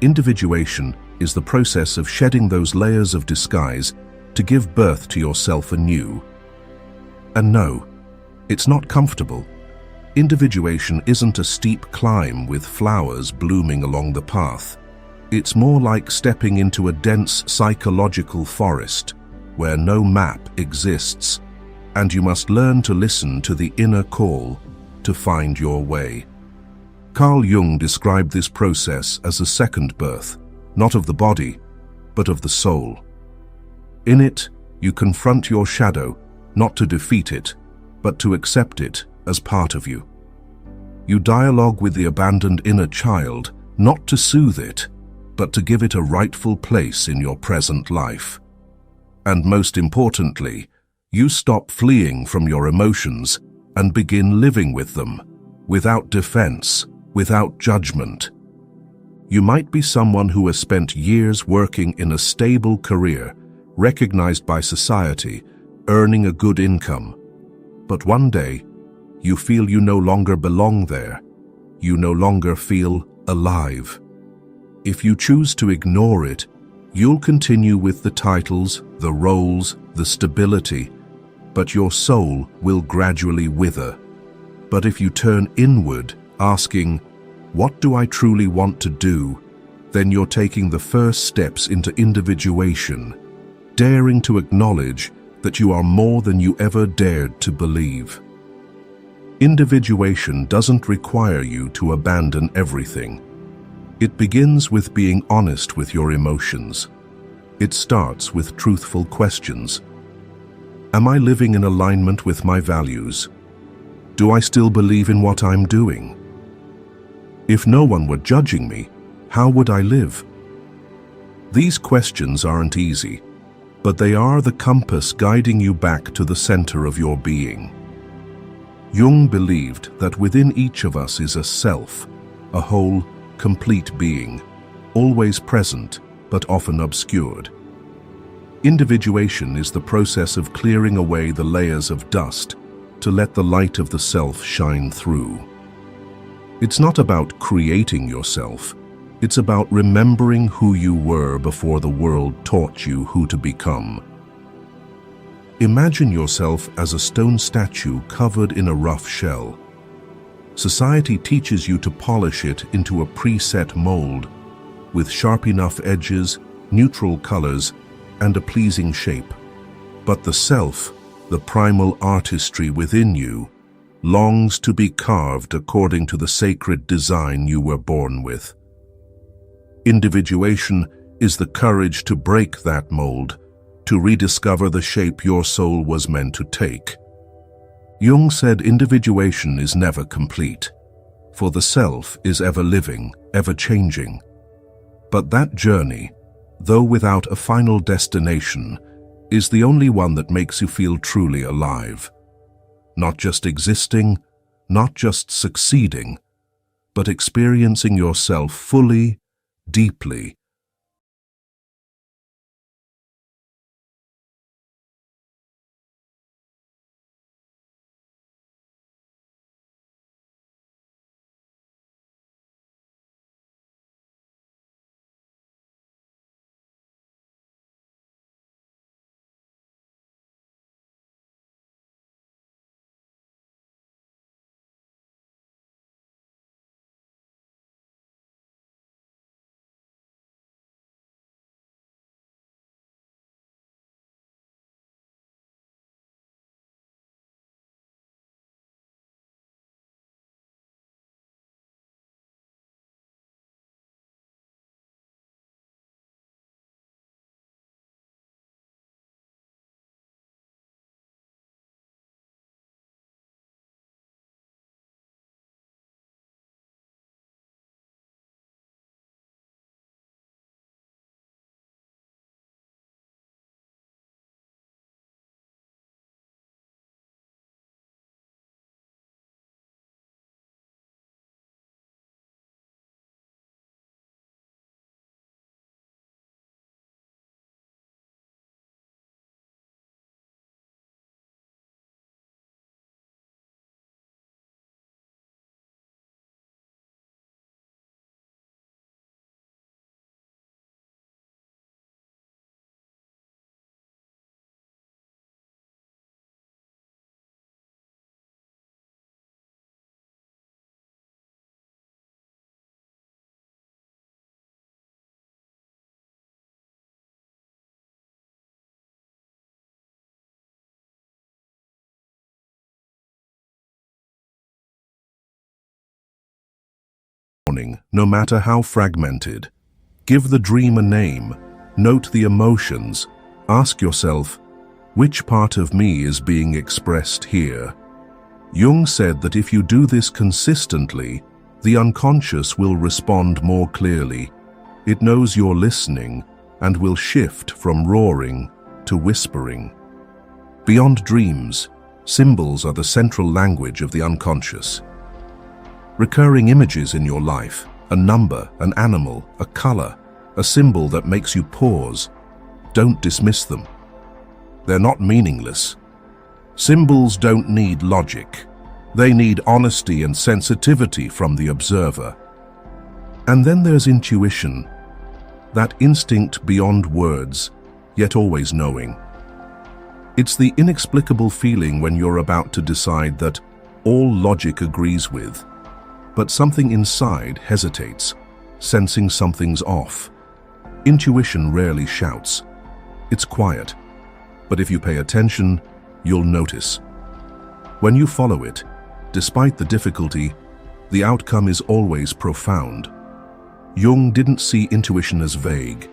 individuation is the process of shedding those layers of disguise to give birth to yourself anew. And no, it's not comfortable. Individuation isn't a steep climb with flowers blooming along the path. It's more like stepping into a dense psychological forest where no map exists, and you must learn to listen to the inner call to find your way. Carl Jung described this process as a second birth, not of the body, but of the soul. In it, you confront your shadow, not to defeat it, but to accept it as part of you. You dialogue with the abandoned inner child, not to soothe it, but to give it a rightful place in your present life. And most importantly, you stop fleeing from your emotions and begin living with them, without defense, without judgment. You might be someone who has spent years working in a stable career, recognized by society, earning a good income. But one day, you feel you no longer belong there. You no longer feel alive. If you choose to ignore it, you'll continue with the titles, the roles, the stability, but your soul will gradually wither. But if you turn inward, asking, "What do I truly want to do?" then you're taking the first steps into individuation, daring to acknowledge that you are more than you ever dared to believe. Individuation doesn't require you to abandon everything. It begins with being honest with your emotions. It starts with truthful questions. Am I living in alignment with my values? Do I still believe in what I'm doing? If no one were judging me, how would I live? These questions aren't easy, but they are the compass guiding you back to the center of your being. Jung believed that within each of us is a self, a whole, complete being, always present but often obscured. Individuation is the process of clearing away the layers of dust to let the light of the self shine through. It's not about creating yourself, it's about remembering who you were before the world taught you who to become. Imagine yourself as a stone statue covered in a rough shell. Society teaches you to polish it into a preset mold, with sharp enough edges, neutral colors, and a pleasing shape. But the self, the primal artistry within you, longs to be carved according to the sacred design you were born with. Individuation is the courage to break that mold, to rediscover the shape your soul was meant to take. Jung said individuation is never complete, for the self is ever living, ever changing. But that journey, though without a final destination, is the only one that makes you feel truly alive. Not just existing, not just succeeding, but experiencing yourself fully, deeply. No matter how fragmented. Give the dream a name, note the emotions, ask yourself, which part of me is being expressed here? Jung said that if you do this consistently, the unconscious will respond more clearly. It knows you're listening and will shift from roaring to whispering. Beyond dreams, symbols are the central language of the unconscious. Recurring images in your life, a number, an animal, a color, a symbol that makes you pause. Don't dismiss them. They're not meaningless. Symbols don't need logic. They need honesty and sensitivity from the observer. And then there's intuition, that instinct beyond words, yet always knowing. It's the inexplicable feeling when you're about to decide that all logic agrees with, but something inside hesitates, sensing something's off. Intuition rarely shouts. It's quiet, but if you pay attention, you'll notice. When you follow it, despite the difficulty, the outcome is always profound. Jung didn't see intuition as vague.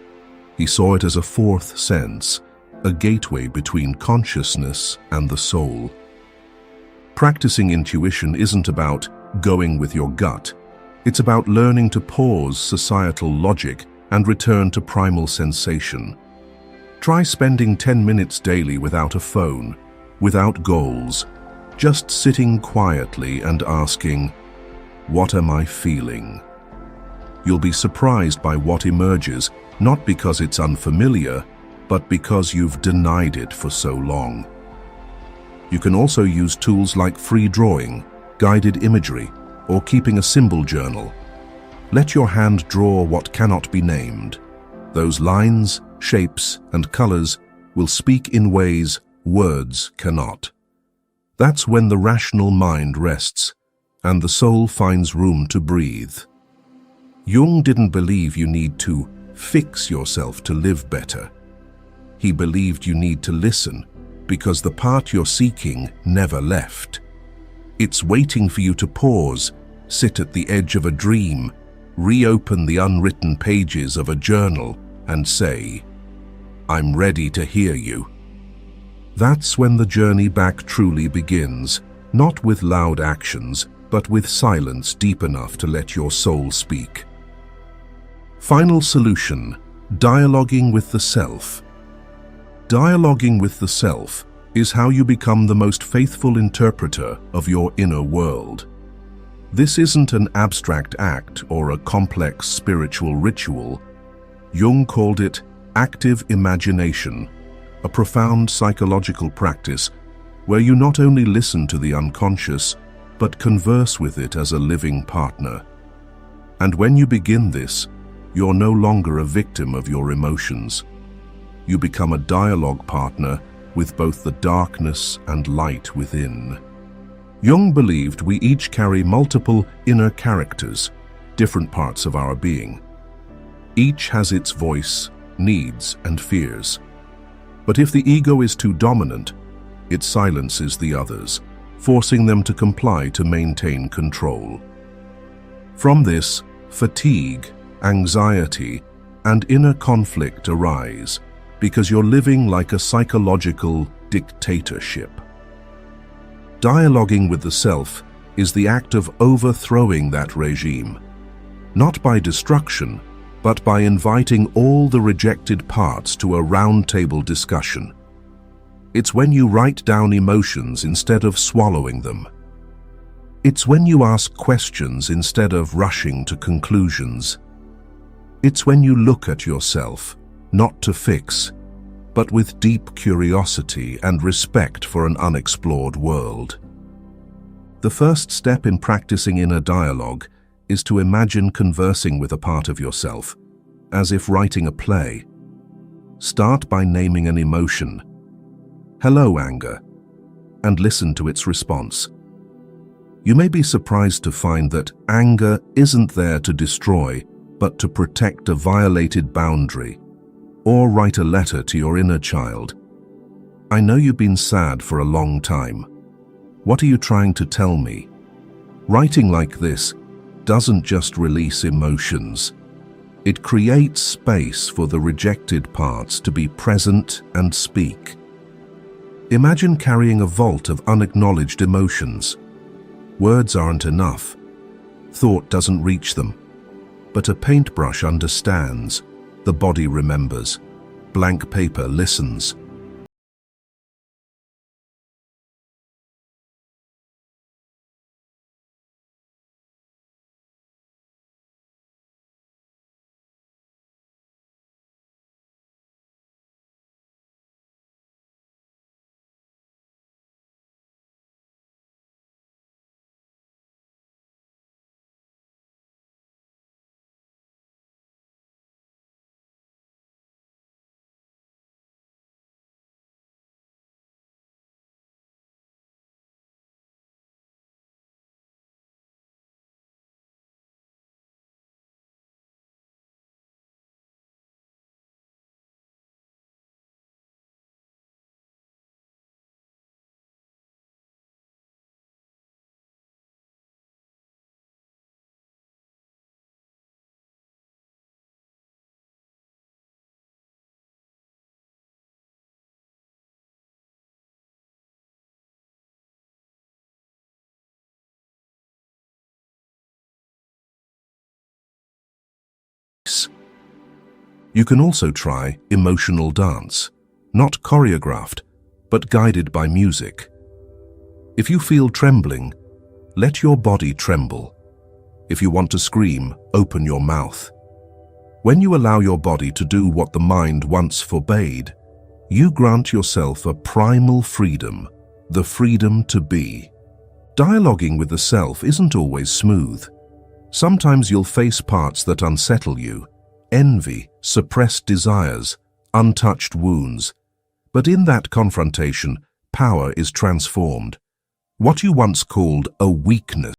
He saw it as a fourth sense, a gateway between consciousness and the soul. Practicing intuition isn't about going with your gut. It's about learning to pause societal logic and return to primal sensation. Try spending 10 minutes daily without a phone, without goals, just sitting quietly and asking, what am I feeling? You'll be surprised by what emerges, not because it's unfamiliar, but because you've denied it for so long. You can also use tools like free drawing, guided imagery, or keeping a symbol journal. Let your hand draw what cannot be named. Those lines, shapes, and colors will speak in ways words cannot. That's when the rational mind rests, and the soul finds room to breathe. Jung didn't believe you need to fix yourself to live better. He believed you need to listen, because the part you're seeking never left. It's waiting for you to pause, sit at the edge of a dream, reopen the unwritten pages of a journal, and say, "I'm ready to hear you." That's when the journey back truly begins, not with loud actions, but with silence deep enough to let your soul speak. Final solution: dialoguing with the self. Dialoguing with the self is how you become the most faithful interpreter of your inner world. This isn't an abstract act or a complex spiritual ritual. Jung called it active imagination, a profound psychological practice where you not only listen to the unconscious, but converse with it as a living partner. And when you begin this, you're no longer a victim of your emotions. You become a dialogue partner with both the darkness and light within. Jung believed we each carry multiple inner characters, different parts of our being. Each has its voice, needs, and fears. But if the ego is too dominant, it silences the others, forcing them to comply to maintain control. From this, fatigue, anxiety, and inner conflict arise, because you're living like a psychological dictatorship. Dialoguing with the self is the act of overthrowing that regime, not by destruction, but by inviting all the rejected parts to a round-table discussion. It's when you write down emotions instead of swallowing them. It's when you ask questions instead of rushing to conclusions. It's when you look at yourself, not to fix, but with deep curiosity and respect for an unexplored world. The first step in practicing inner dialogue is to imagine conversing with a part of yourself, as if writing a play. Start by naming an emotion. Hello, anger, and listen to its response. You may be surprised to find that anger isn't there to destroy, but to protect a violated boundary, or write a letter to your inner child. I know you've been sad for a long time. What are you trying to tell me? Writing like this doesn't just release emotions. It creates space for the rejected parts to be present and speak. Imagine carrying a vault of unacknowledged emotions. Words aren't enough. Thought doesn't reach them. But a paintbrush understands. The body remembers. Blank paper listens. You can also try emotional dance, not choreographed, but guided by music. If you feel trembling, let your body tremble. If you want to scream, open your mouth. When you allow your body to do what the mind once forbade, you grant yourself a primal freedom, the freedom to be. Dialoguing with the self isn't always smooth. Sometimes you'll face parts that unsettle you, envy, suppressed desires, untouched wounds. But in that confrontation, power is transformed. What you once called a weakness